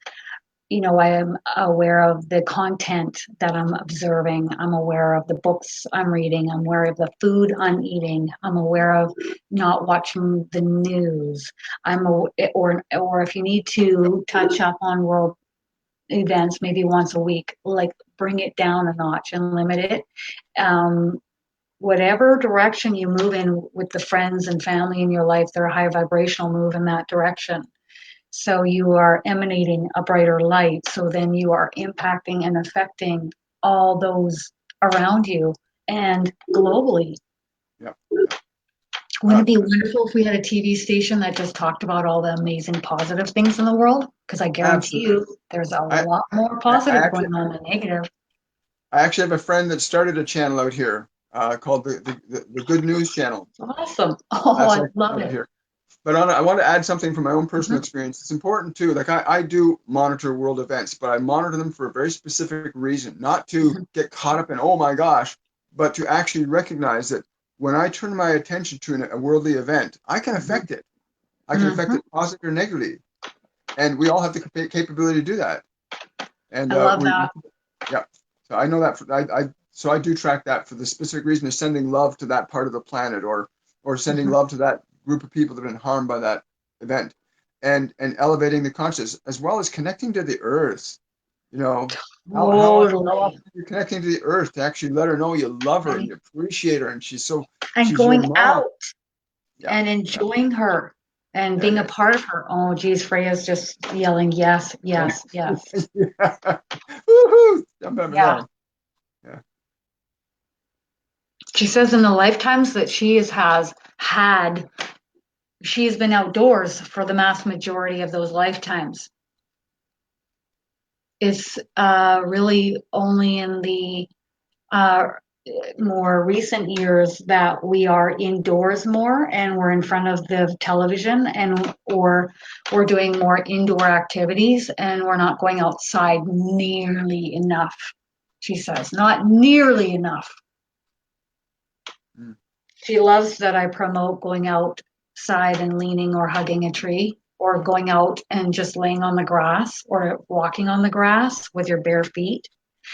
you know, I am aware of the content that I'm observing. I'm aware of the books I'm reading. I'm aware of the food I'm eating. I'm aware of not watching the news. Or if you need to touch up on world events maybe once a week, like bring it down a notch and limit it. Whatever direction you move in with the friends and family in your life, they're a high vibrational move in that direction. So you are emanating a brighter light. So then you are impacting and affecting all those around you and globally. Yeah. Wouldn't it be wonderful if we had a TV station that just talked about all the amazing positive things in the world? Because I guarantee you there's a lot more positive going on than negative. I actually have a friend that started a channel out here called the Good News Channel. Awesome. Oh, I love it. Here. But I want to add something from my own personal experience. It's important too. Like I do monitor world events, but I monitor them for a very specific reason, not to get caught up in, oh my gosh, but to actually recognize that when I turn my attention to a worldly event, I can affect it. I can affect it positively or negatively. And we all have the capability to do that. And I love that. Yeah. So I know that so I do track that for the specific reason of sending love to that part of the planet or sending love to that group of people that have been harmed by that event and elevating the consciousness as well as connecting to the earth. You know, how Totally. often you're connecting to the earth to actually let her know you love her and you appreciate her, and And she's your going mom. out Yeah, and yeah, enjoying her and yeah, being a yeah. part of her. Oh, geez, Freya's just yelling, yes, Yeah. yes, yes. Yeah. Woohoo! Jump up and Yeah. down. Yeah. She says in the lifetimes that has had, she's been outdoors for the mass majority of those lifetimes. It's really only in the uh, more recent years that we are indoors more and we're in front of the television and or we're doing more indoor activities and we're not going outside nearly enough, she says, not nearly enough. Mm. She loves that I promote going outside and leaning or hugging a tree or going out and just laying on the grass or walking on the grass with your bare feet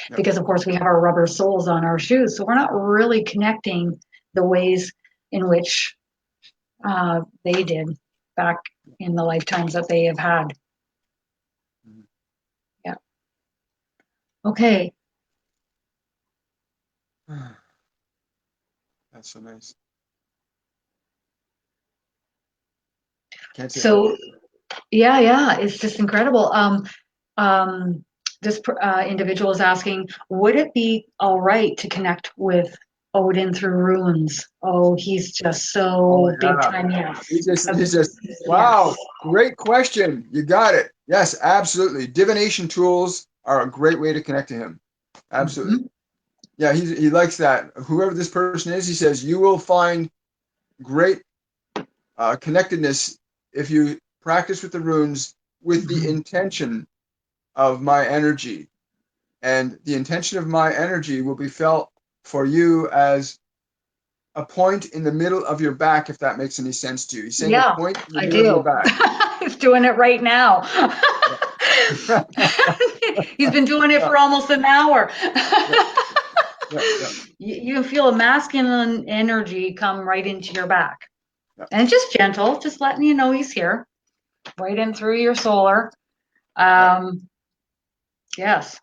Yep. because of course we have our rubber soles on our shoes, so we're not really connecting the ways in which they did back in the lifetimes that they have had. Mhm. Yeah. Okay. That's so nice. Can't say enough. So yeah, it's just incredible. Um, this individual is asking, would it be all right to connect with Odin through runes? Oh, he's just Oh so big yeah. time. Yes. He's just Yes. wow. Great question. You got it. Yes, absolutely. Divination tools are a great way to connect to him. Absolutely. Mhm. Yeah, he likes that. Whoever this person is, he says you will find great connectedness if you practice with the runes with the Mhm. intention of my energy. And the intention of my energy will be felt for you as a point in the middle of your back, if that makes any sense to you. He's saying a Yeah, point in the I middle of your do. back. He's doing it right now. Yeah. He's been doing it Yeah, for almost an hour. yeah, yeah, yeah, You can feel a masculine energy come right into your back. yeah. And just gentle, just letting you know he's here, right in through your solar. Yeah. Yes.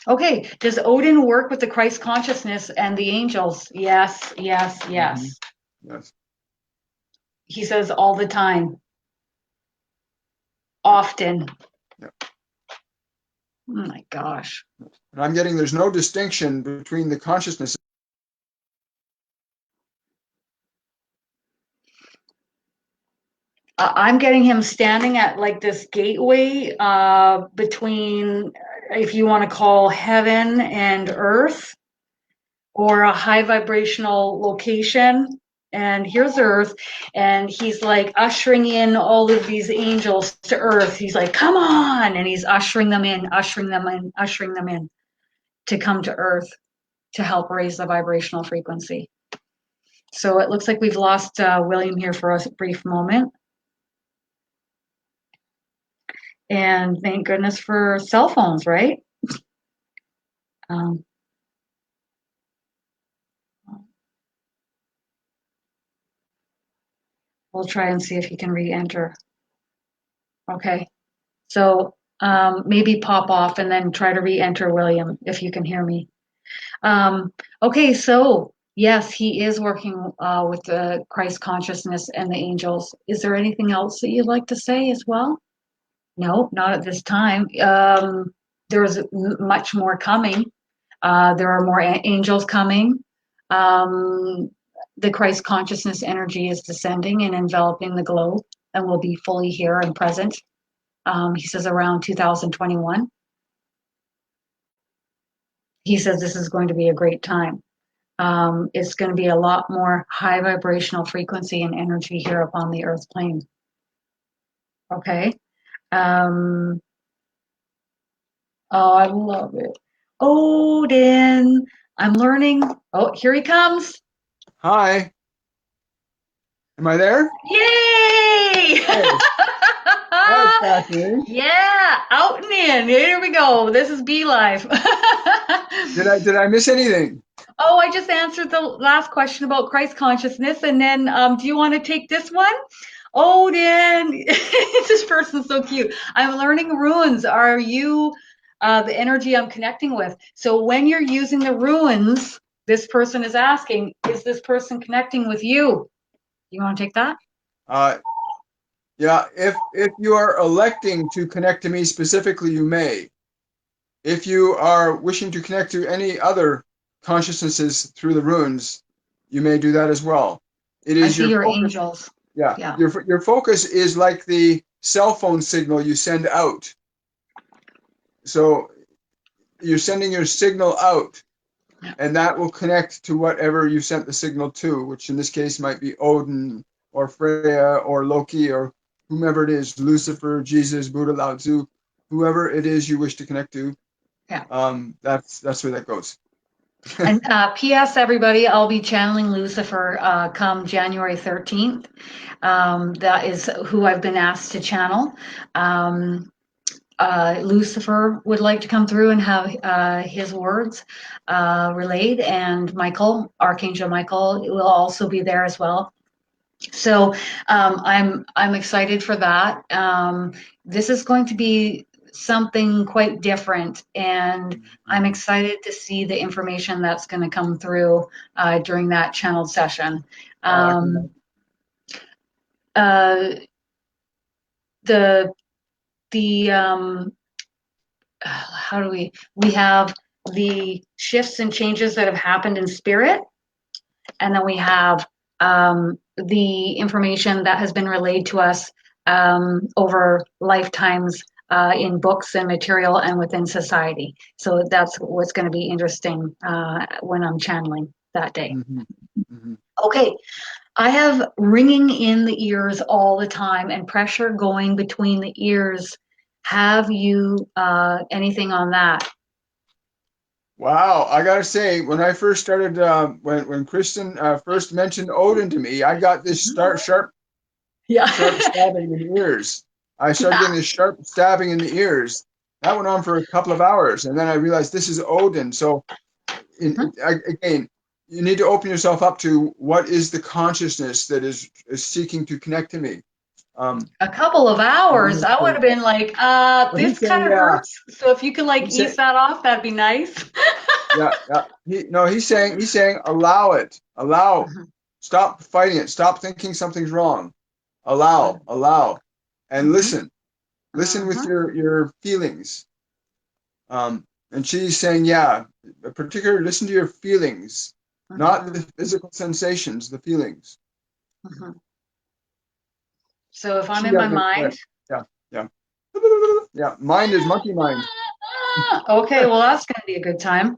Okay. Does Odin work with the Christ consciousness and the angels? Yes, yes, Mm-hmm. yes. Yes. He says all the time, Yeah. often. Yeah. Oh my gosh. And I'm getting there's no distinction between the consciousness. I'm getting him standing at like this gateway between, if you want to call heaven and earth, or a high vibrational location. And here's earth, and he's like ushering in all of these angels to earth. He's like, come on. And he's ushering them in, ushering them in, ushering them in to come to earth to help raise the vibrational frequency. So it looks like we've lost William here for a brief moment. And thank goodness for cell phones, right? Um, we'll try and see if he can re-enter. Okay. So maybe pop off and then try to re-enter William if you can hear me. Okay, so yes, he is working with the Christ consciousness and the angels. Is there anything else that you'd like to say as well? No, not at this time. There's much more coming. There are more angels coming. Um, the Christ consciousness energy is descending and enveloping the globe and will be fully here and present. He says around 2021. He says this is going to be a great time. It's going to be a lot more high vibrational frequency and energy here upon the earth plane. Okay. Um, oh, I love it. Odin, I'm learning. Oh, here he comes. Hi. Am I there? Yay! Hey, that's fascinating. Yeah, out and in. Here we go. This is Bee Life. Did I miss anything? Oh, I just answered the last question about Christ consciousness. And then do you want to take this one? Odin, this person's so cute. I'm learning runes. Are you the energy I'm connecting with? So when you're using the runes, this person is asking, is this person connecting with you? You want to take that? Uh, yeah, if you are electing to connect to me specifically, you may. If you are wishing to connect to any other consciousnesses through the runes, you may do that as well. It I is see your your focus. angels. Yeah, Yeah. your focus is like the cell phone signal you send out. So you're sending your signal out, Yeah. and that will connect to whatever you sent the signal to, which in this case might be Odin or Freya or Loki or whomever it is, Lucifer, Jesus, Buddha, Lao Tzu, whoever it is you wish to connect to. Yeah. That's where that goes. And P.S. everybody, I'll be channeling Lucifer come January 13th. That is who I've been asked to channel. Lucifer would like to come through and have his words relayed, and Michael, Archangel Michael, will also be there as well. So I'm excited for that. This is going to be something quite different, and I'm excited to see the information that's going to come through during that channeled session. I can Uh, the the how do we have the shifts and changes that have happened in spirit, and then we have the information that has been relayed to us over lifetimes in books and material and within society. So that's what's going to be interesting when I'm channeling that day. Mhm. Mhm. Okay, I have ringing in the ears all the time and pressure going between the ears. Have you anything on that? Wow, I gotta say, when I first started, when Kristin first mentioned Odin to me, I got this Yeah. sharp stabbing in the ears. I started getting this sharp stabbing in the ears. That went on for a couple of hours, and then I realized this is Odin. So, again, you need to open yourself up to what is the consciousness that is seeking to connect to me. A couple of hours, I would have been like, He's this saying, kind of yeah. hurts. So if you could like He's saying, ease that off, that'd be nice. yeah, yeah. He's saying, allow it, allow, stop fighting it, stop thinking something's wrong, allow, and Mhm, listen with mhm, your feelings. And she's saying, yeah, particularly listen to your feelings, not mhm, the physical sensations, the feelings. mhm. So if I'm She in my doesn't, yeah, mind, yeah, yeah, yeah. Mind is monkey mind. okay, well that's going to be a good time.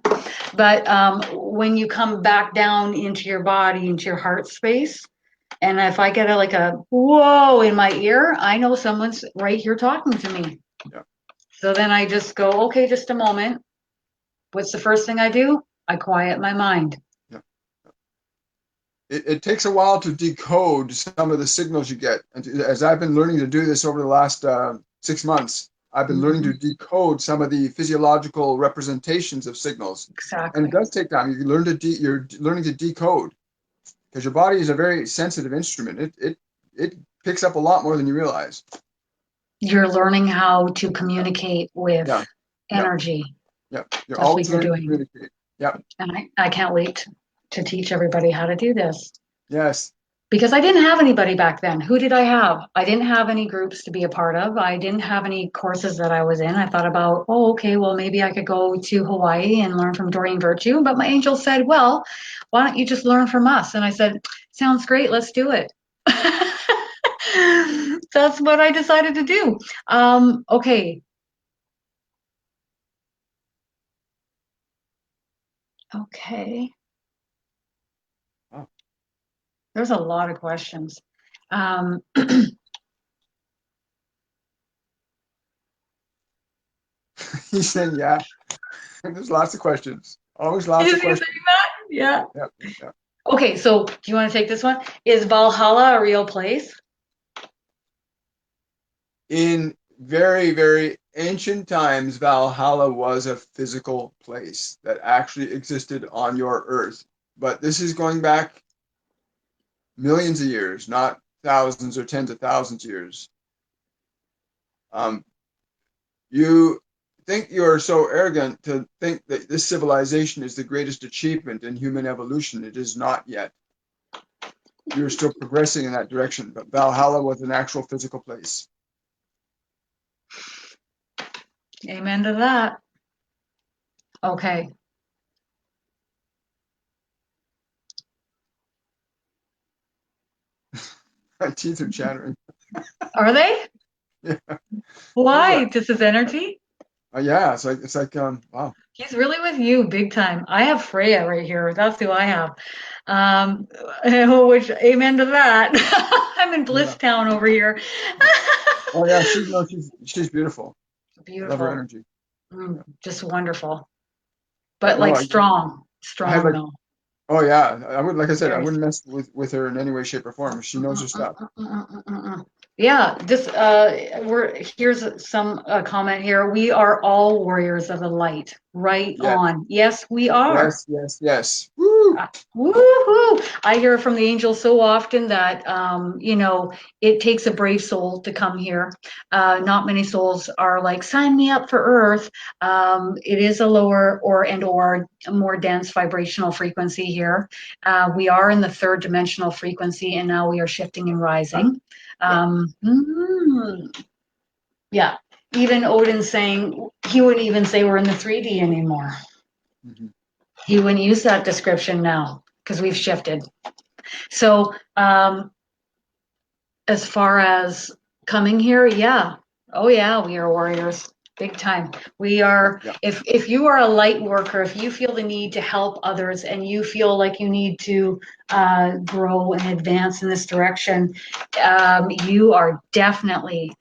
But when you come back down into your body, into your heart space, and if I get like a whoa in my ear, I know someone's right here talking to me. Yeah, So then I just go, okay, just a moment. What's the first thing I do? I quiet my mind. yeah. It takes a while to decode some of the signals you get. And as I've been learning to do this over the last 6 months, I've been learning to Mhm, decode some of the physiological representations of signals. And it exactly. does take time. You're learning to decode because your body is a very sensitive instrument. It picks up a lot more than you realize. You're learning how to communicate with Yeah, yeah, energy. yeah. You're That's what always you're learning to doing. communicate. Yeah, And I can't wait to teach everybody how to do this. yes. Because I didn't have anybody back then. Who did I have? I didn't have any groups to be a part of. I didn't have any courses that I was in. I thought about, oh, okay, well, maybe I could go to Hawaii and learn from Doreen Virtue. But my angel said, well, why don't you just learn from us? And I said, sounds great. Let's do it. That's what I decided to do. Okay. Okay. Oh. There's a lot of questions. Um, He's saying, yeah. There's lots of questions. Always lots is of he saying questions. that? Yeah. Yeah, yeah. Okay, so do you want to take this one? Is Valhalla a real place? In very, very ancient times, Valhalla was a physical place that actually existed on your earth. But this is going back millions of years, not thousands or tens of thousands of years. You think you're so arrogant to think that this civilization is the greatest achievement in human evolution. It is not yet. You're still progressing in that direction, but Valhalla was an actual physical place. Amen to that. Okay. My teeth are chattering. Are they? Yeah. Why? This is energy? Yeah, it's like wow. He's really with you big time. I have Freya right here. That's who I have. Um, which, amen to that. I'm in Yeah. Bliss Town over here. Oh yeah, she's beautiful. Love her Beautiful. energy. Yeah. Just wonderful. Yeah, But no, like I had strong like though. oh yeah, I would like I said, I Very wouldn't mess with her in any way, shape, or form. She knows her stuff. Yeah, this here's some comment here. We are all warriors of the light. Right Yes, on. Yes, we are. yes. Woo! Woohoo! I hear from the angels so often that it takes a brave soul to come here. Not many souls are like, sign me up for Earth. It is a lower or a more dense vibrational frequency here. We are in the third dimensional frequency, and now we are shifting and rising. Yeah. Yeah. Even Odin saying he wouldn't even say we're in the 3D anymore. Mhm. He wouldn't use that description now because we've shifted. So, as far as coming here, yeah. Oh yeah, we are warriors. Big time. We are, Yeah. if you are a light worker, if you feel the need to help others and you feel like you need to grow and advance in this direction, you are definitely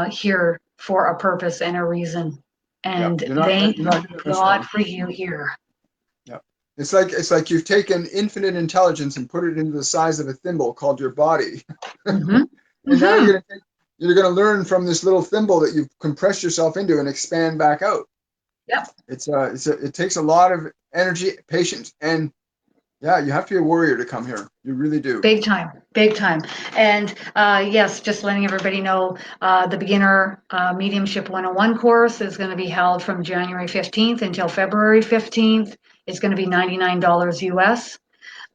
here for a purpose and a reason. Yeah. And You're thank not here to mess God around. for you here. Yeah. It's like you've taken infinite intelligence and put it into the size of a thimble called your body. Mm-hmm. And now Mm-hmm. you're gonna learn from this little thimble that you've compressed yourself into and expand back out. Yep. It takes a lot of energy, patience, and yeah, you have to be a warrior to come here. You really do. Big time, big time. And yes, just letting everybody know, the beginner mediumship 101 course is going to be held from January 15th until February 15th. It's going to be $99 US.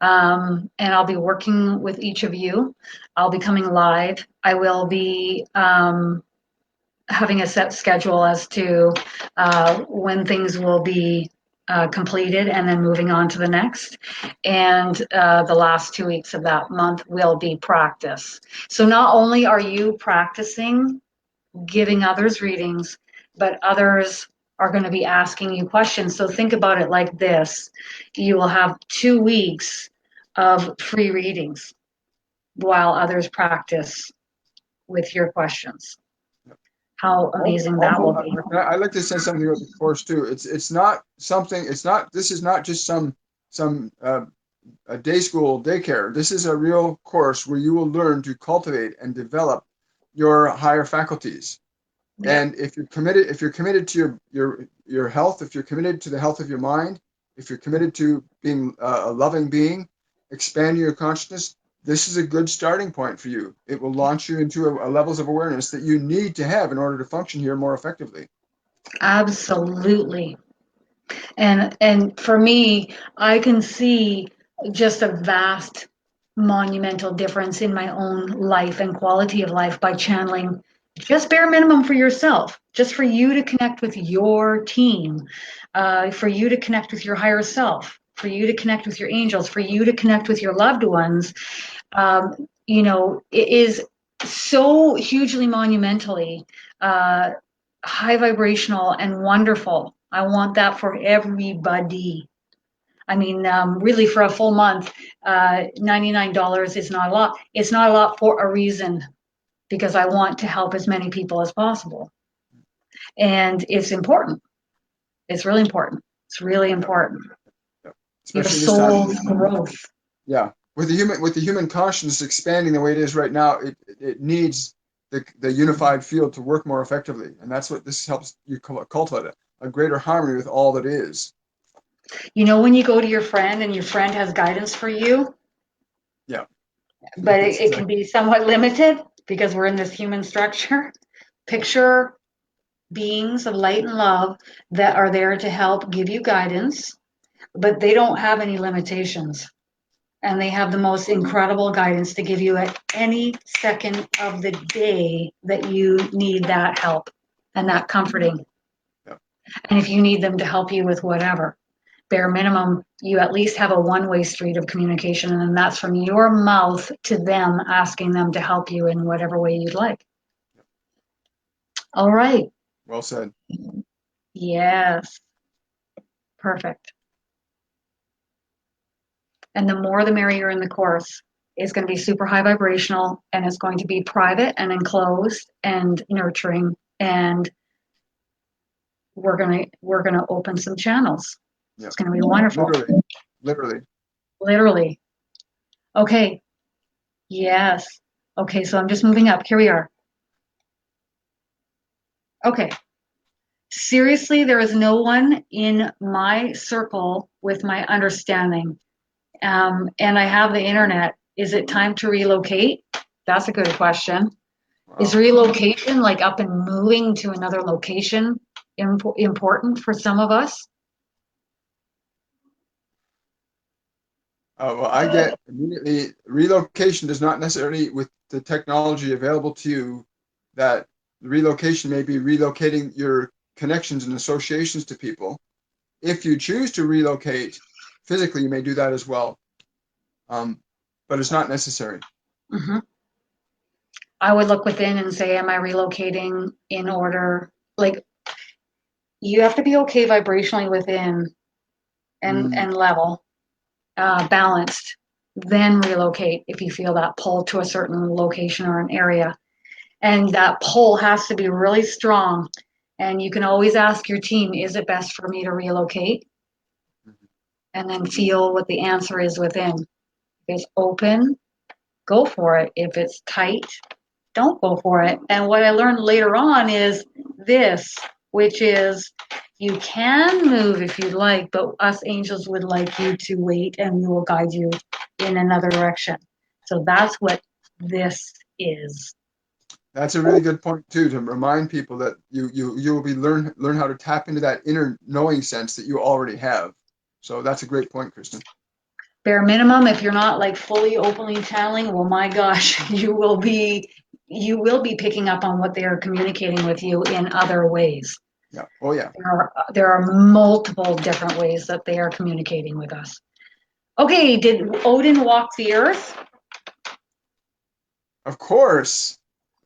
And I'll be working with each of you. I'll be coming live. I will be having a set schedule as to when things will be completed and then moving on to the next. And the last 2 weeks of that month will be practice. So not only are you practicing giving others readings, but others are going to be asking you questions. So think about it like this. You will have 2 weeks of free readings while others practice with your questions. How amazing that will Also, be. I'd like to say something about the course too. It's not something. It's not. This is not just some a day school daycare. This is a real course where you will learn to cultivate and develop your higher faculties. Yeah, And if you're committed to your health, if you're committed to the health of your mind, if you're committed to being a loving being, expanding your consciousness, this is a good starting point for you. It will launch you into a levels of awareness that you need to have in order to function here more effectively. absolutely. And for me, I can see just a vast monumental difference in my own life and quality of life by channeling just bare minimum for yourself, just for you to connect with your team, for you to connect with your higher self, for you to connect with your angels, for you to connect with your loved ones. It is so hugely monumentally high vibrational and wonderful. I want that for everybody. I mean, really, for a full month, $99 is not a lot. It's not a lot for a reason, because I want to help as many people as possible. And it's important. It's really important. It's really Yeah, important. yeah. Your Especially this time. soul's growth. Yeah, with the human consciousness expanding the way it is right now, it needs the unified field to work more effectively, and that's what this helps you cultivate a greater harmony with all that is. When you go to your friend and your friend has guidance for you, Yeah, but That's it can be somewhat limited because we're in this human structure. Picture beings of light and love that are there to help give you guidance, but they don't have any limitations. And they have the most incredible guidance to give you at any second of the day that you need that help and that comforting. yeah. And if you need them to help you with whatever, bare minimum, you at least have a one-way street of communication, and that's from your mouth to them, asking them to help you in whatever way you'd like. All right. Well said. Yes. Perfect. And the more the merrier in the course. It's going to be super high vibrational, and it's going to be private and enclosed and nurturing, and we're gonna open some channels. Yeah. It's going to be wonderful. Literally. Literally. Okay. Yes. Okay, so I'm just moving up. Here we are. Okay. Seriously, there is no one in my circle with my understanding. And I have the internet. Is it time to relocate? That's a good question. Wow. Is relocation, like up and moving to another location, important for some of us? Well, I get immediately relocation does not necessarily, with the technology available to you, that the relocation may be relocating your connections and associations to people. If you choose to relocate physically, you may do that as well. But it's not necessary. Mm-hmm. I would look within and say, am I relocating in order? Like, you have to be okay vibrationally within and level, balanced, then relocate if you feel that pull to a certain location or an area. And that pull has to be really strong. And you can always ask your team, is it best for me to relocate? And then feel what the answer is within. If it's open, go for it. If it's tight, don't go for it. And what I learned later on is this, which is you can move if you'd like, but us angels would like you to wait, and we will guide you in another direction. So that's what this is. That's a really good point too, to remind people that you will be learn how to tap into that inner knowing sense that you already have. So that's a great point, Kristin. Bare minimum, if you're not like fully openly channeling, well, my gosh, you will be picking up on what they are communicating with you in other ways. Yeah. Oh yeah. There are multiple different ways that they are communicating with us. Okay, did Odin walk the earth? Of course.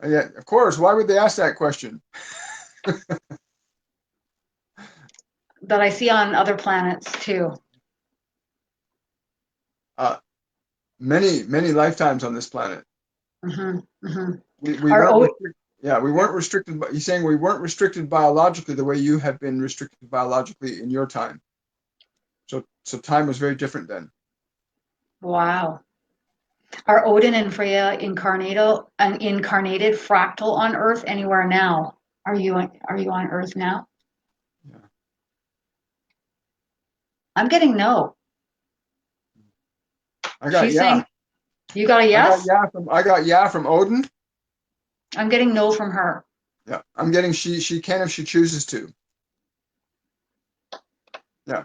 Yeah, of course. Why would they ask that question? That I see on other planets too. Many lifetimes on this planet. Mm-hmm, mm-hmm. We weren't. We weren't restricted. You're saying we weren't restricted biologically the way you have been restricted biologically in your time. So time was very different then. Wow. Are Odin and Freya incarnated fractal on Earth anywhere now? Are you on Earth now? Yeah. I'm getting no. I got She's saying you got a yes? I got yeah from Odin. I'm getting no from her. Yeah. I'm getting she can if she chooses to. Yeah.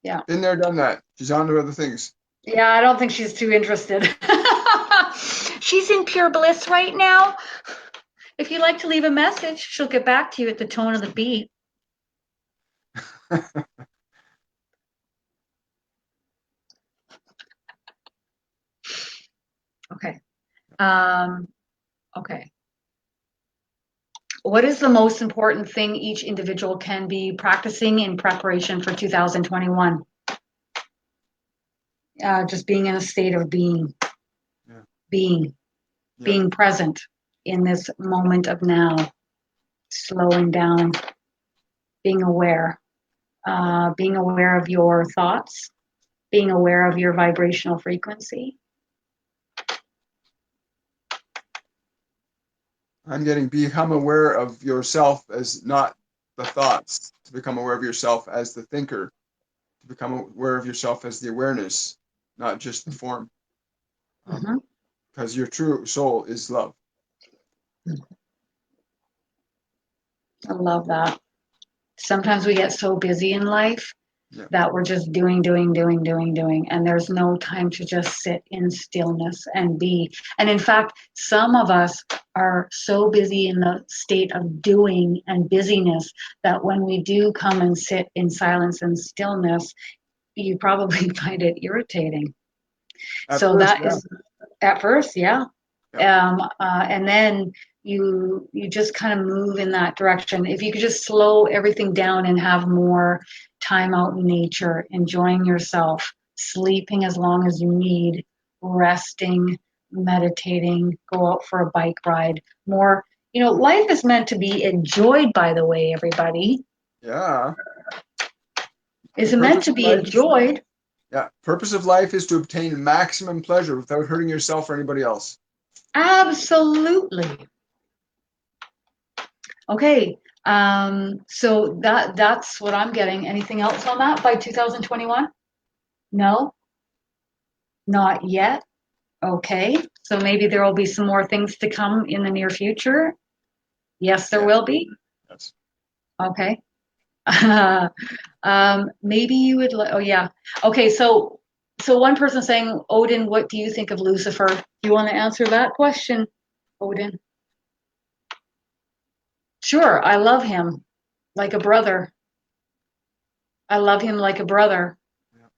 Yeah. Been there, done that. She's on to other things. Yeah, I don't think she's too interested. She's in pure bliss right now. If you'd like to leave a message, she'll get back to you at the tone of the beat. Okay. Okay. What is the most important thing each individual can be practicing in preparation for 2021? Just being in a state of being, Yeah. being present in this moment of now, slowing down, being aware of your thoughts, being aware of your vibrational frequency. I'm getting become aware of yourself as not the thoughts, to become aware of yourself as the thinker, to become aware of yourself as the awareness, not just the form. because your true soul is love. I love that. Sometimes we get so busy in life that we're just doing. And there's no time to just sit in stillness and be. And in fact, some of us are so busy in the state of doing and busyness that when we do come and sit in silence and stillness, you probably find it irritating. At first, yeah. And then you just kind of move in that direction. If you could just slow everything down and have more time out in nature, enjoying yourself, sleeping as long as you need, resting, meditating, go out for a bike ride, more, life is meant to be enjoyed, by the way, everybody. Yeah. It's meant to be enjoyed. Yeah. Purpose of life is to obtain maximum pleasure without hurting yourself or anybody else. Absolutely. Okay. So that's what I'm getting. Anything else on that by 2021? No? Not yet? Okay. So maybe there will be some more things to come in the near future? Yes, there will be? Yes. Okay. Maybe you would, oh yeah. Okay, so one person saying, Odin, what do you think of Lucifer? Do you want to answer that question, Odin? Sure, I love him like a brother. I love him like a brother. Yeah.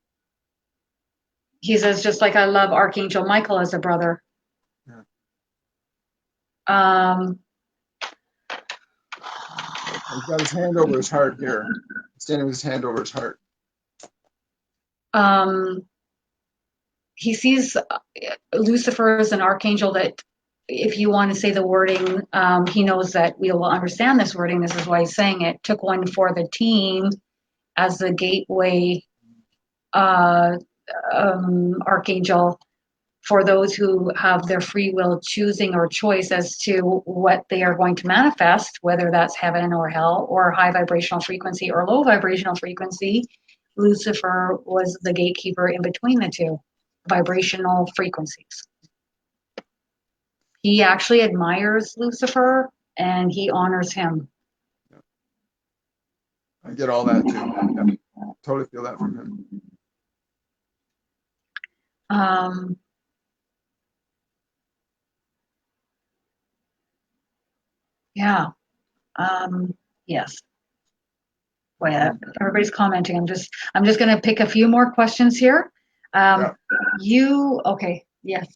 He says, just like I love Archangel Michael as a brother. Yeah. He's got his hand over his heart here. Standing with his hand over his heart. He sees Lucifer as an archangel that, if you want to say the wording, he knows that we will understand this wording. This is why he's saying it. Took one for the team as the gateway archangel for those who have their free will choosing or choice as to what they are going to manifest, whether that's heaven or hell or high vibrational frequency or low vibrational frequency. Lucifer was the gatekeeper in between the two vibrational frequencies. He actually admires Lucifer and he honors him. I get all that too. Yeah. Totally feel that from him. Yeah. Yes. Boy, everybody's commenting. I'm just going to pick a few more questions here. Okay. Yes.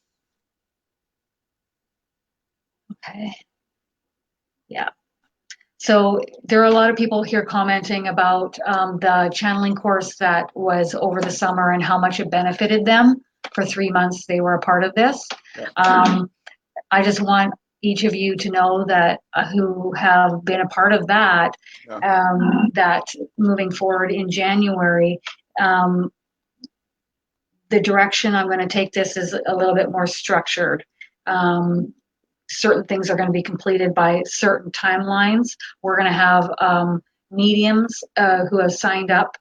Okay. Yeah. So there are a lot of people here commenting about the channeling course that was over the summer and how much it benefited them. For 3 months, they were a part of this. I just want each of you to know that who have been a part of that, that moving forward in January, the direction I'm going to take this is a little bit more structured. Certain things are going to be completed by certain timelines. We're going to have mediums who have signed up,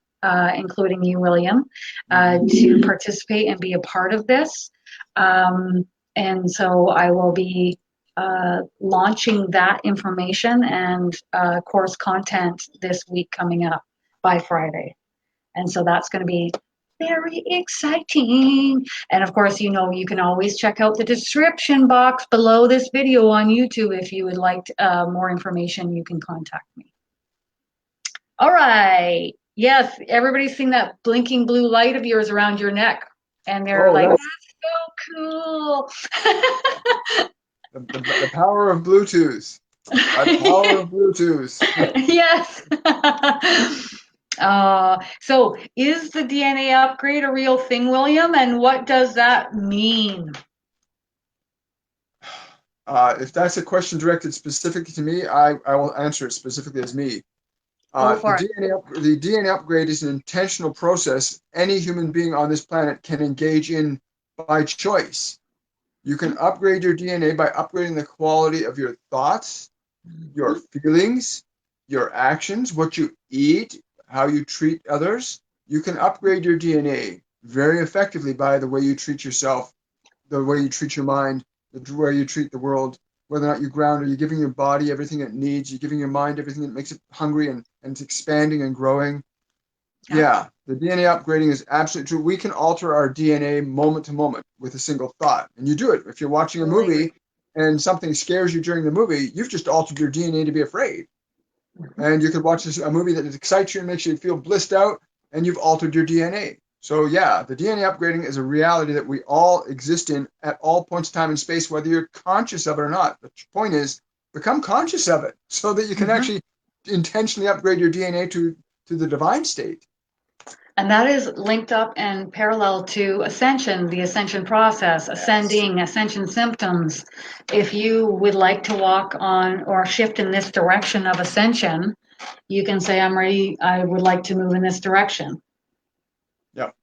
including you, William, to participate and be a part of this. And so I will be launching that information and course content this week coming up by Friday. And so that's going to be very exciting. And of course, you can always check out the description box below this video on YouTube. If you would like more information, you can contact me. All right. Yes, everybody's seen that blinking blue light of yours around your neck. And they're that's so cool. The power of Bluetooth. The power of Bluetooth. Yes. So is the DNA upgrade a real thing, William? And what does that mean? If that's a question directed specifically to me, I will answer it specifically as me. The DNA upgrade is an intentional process any human being on this planet can engage in by choice. You can upgrade your DNA by upgrading the quality of your thoughts, your feelings, your actions, what you eat, how you treat others. You can upgrade your DNA very effectively by the way you treat yourself the way you treat your mind, the way you treat the world, whether or not you ground, are you giving your body everything it needs? You're giving your mind everything that makes it hungry and it's expanding and growing. Yeah, the DNA upgrading is absolutely true. We can alter our DNA moment to moment with a single thought. And you do it. If you're watching a movie and something scares you during the movie, you've just altered your DNA to be afraid. And you could watch a movie that excites you and makes you feel blissed out, and you've altered your DNA. So yeah, the DNA upgrading is a reality that we all exist in at all points in time and space, whether you're conscious of it or not. The point is, become conscious of it so that you can actually intentionally upgrade your DNA to the divine state. And that is linked up and parallel to ascension, the ascension process, ascending, ascension symptoms. If you would like to walk on or shift in this direction of ascension, you can say, I'm ready, I would like to move in this direction. Yep,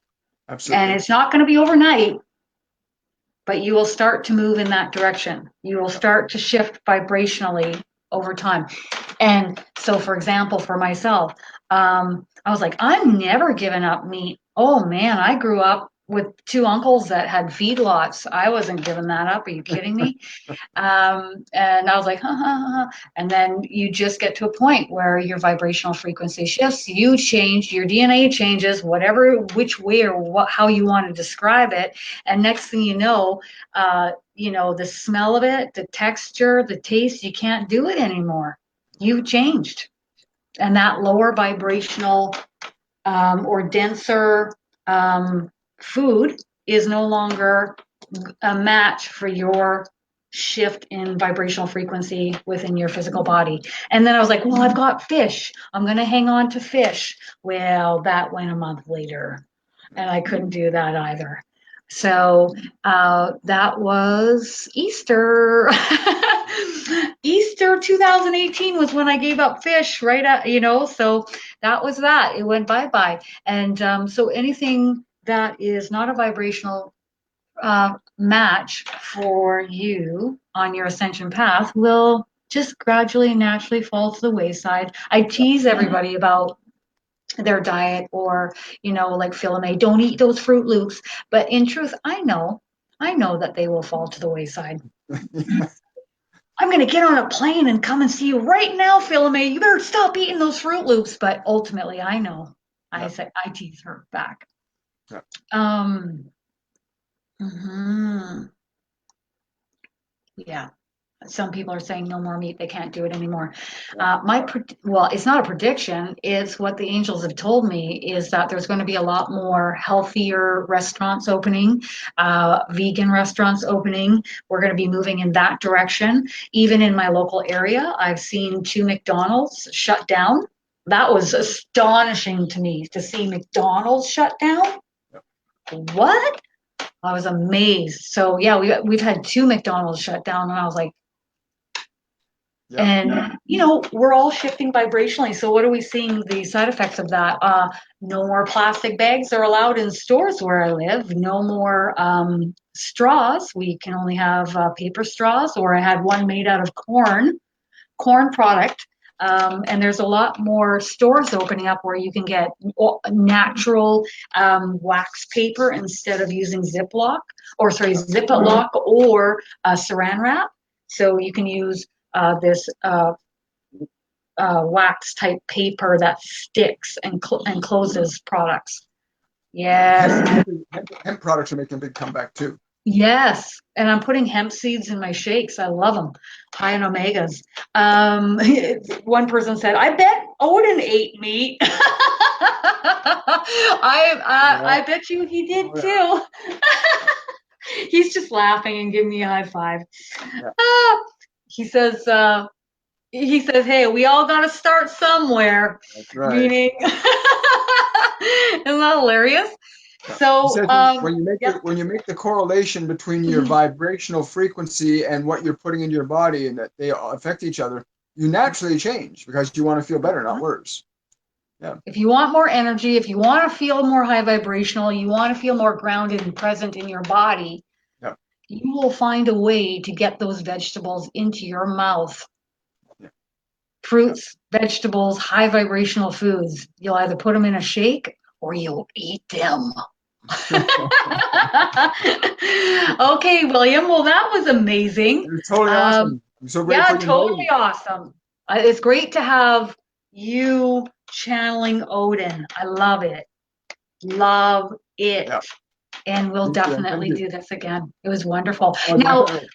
absolutely. And it's not going to be overnight, but you will start to move in that direction. You will start to shift vibrationally over time. And so, for example, for myself, I was like, I'm never giving up meat. Oh man, I grew up with two uncles that had feedlots. I wasn't giving that up. Are you kidding me? And I was like, and then you just get to a point where your vibrational frequency shifts, you change, your DNA changes, whatever, which way or what, how you want to describe it. And next thing you know, the smell of it, the texture, the taste, you can't do it anymore. You've changed. And that lower vibrational or denser food is no longer a match for your shift in vibrational frequency within your physical body. And then I was like, well, I've got fish. I'm going to hang on to fish. Well, that went a month later, and I couldn't do that either. So that was Easter. Easter 2018 was when I gave up fish, right? So that was that. It went bye-bye. And so anything that is not a vibrational match for you on your ascension path will just gradually and naturally fall to the wayside. I tease everybody about their diet or, like Philomae, don't eat those Fruit Loops. But in truth, I know that they will fall to the wayside. I'm going to get on a plane and come and see you right now, Philomae. You better stop eating those Fruit Loops. But ultimately, I know. I say, I tease her back. Yeah. Some people are saying no more meat. They can't do it anymore. It's not a prediction. It's what the angels have told me is that there's going to be a lot more healthier restaurants opening, vegan restaurants opening. We're going to be moving in that direction. Even in my local area, I've seen 2 McDonald's shut down. That was astonishing to me to see McDonald's shut down. What? I was amazed. So yeah, we've had 2 McDonald's shut down, and I was like, and we're all shifting vibrationally. So what are we seeing the side effects of that? No more plastic bags are allowed in stores where I live. No more straws. We can only have paper straws, or I had one made out of corn product. And there's a lot more stores opening up where you can get natural wax paper instead of using Ziploc or Saran wrap. So you can use this wax type paper that sticks and closes products. Yes. Hemp products are making a big comeback too. Yes, and I'm putting hemp seeds in my shakes. I love them, high in omegas. One person said, "I bet Odin ate meat." I bet you he did too. He's just laughing and giving me a high five. He says, "Hey, we all got to start somewhere." That's right. Meaning, isn't that hilarious? So when you make the correlation between your vibrational frequency and what you're putting into your body, and that they affect each other, you naturally change because you want to feel better, not worse. Yeah. If you want more energy, if you want to feel more high vibrational, you want to feel more grounded and present in your body, you will find a way to get those vegetables into your mouth. Fruits, vegetables, high vibrational foods. You'll either put them in a shake or you'll eat them. Okay, William. Well, that was amazing. It's totally Um, awesome. I'm so yeah, grateful you invited totally me. awesome. It's great to have you channeling Odin. I love it. Love it. Yeah, And we'll me too. And thank definitely you. do this again. It was wonderful. Oh, Now, definitely.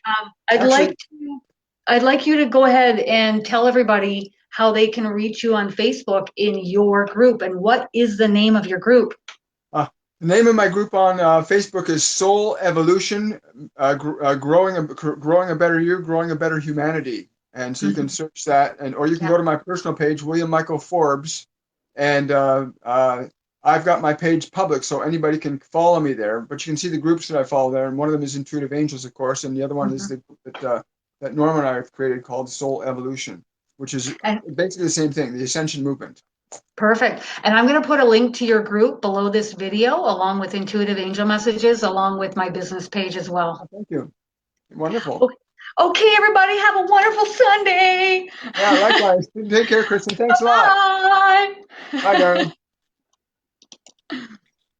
I'd like Actually, to, I'd like you to go ahead and tell everybody how they can reach you on Facebook in your group. And what is the name of your group? uh, the name of my group on Facebook is Soul Evolution, growing a better you, growing a better humanity. And so you can Mhm. search that, and or you can Yeah. go to my personal page, William Michael Forbes, and I've got my page public, so anybody can follow me there. But you can see the groups that I follow there, and one of them is Intuitive Angels, of course, and the other one is Mhm. the group that Norman and I have created called Soul Evolution, which is And basically the same thing, the Ascension movement. perfect. And I'm going to put a link to your group below this video, along with Intuitive Angel Messages, along with my business page as well. Oh, thank you. Wonderful. Okay, okay, everybody, have a wonderful Sunday. Yeah, likewise. Take care, Kristin. Thanks a lot. Bye. Bye, darling.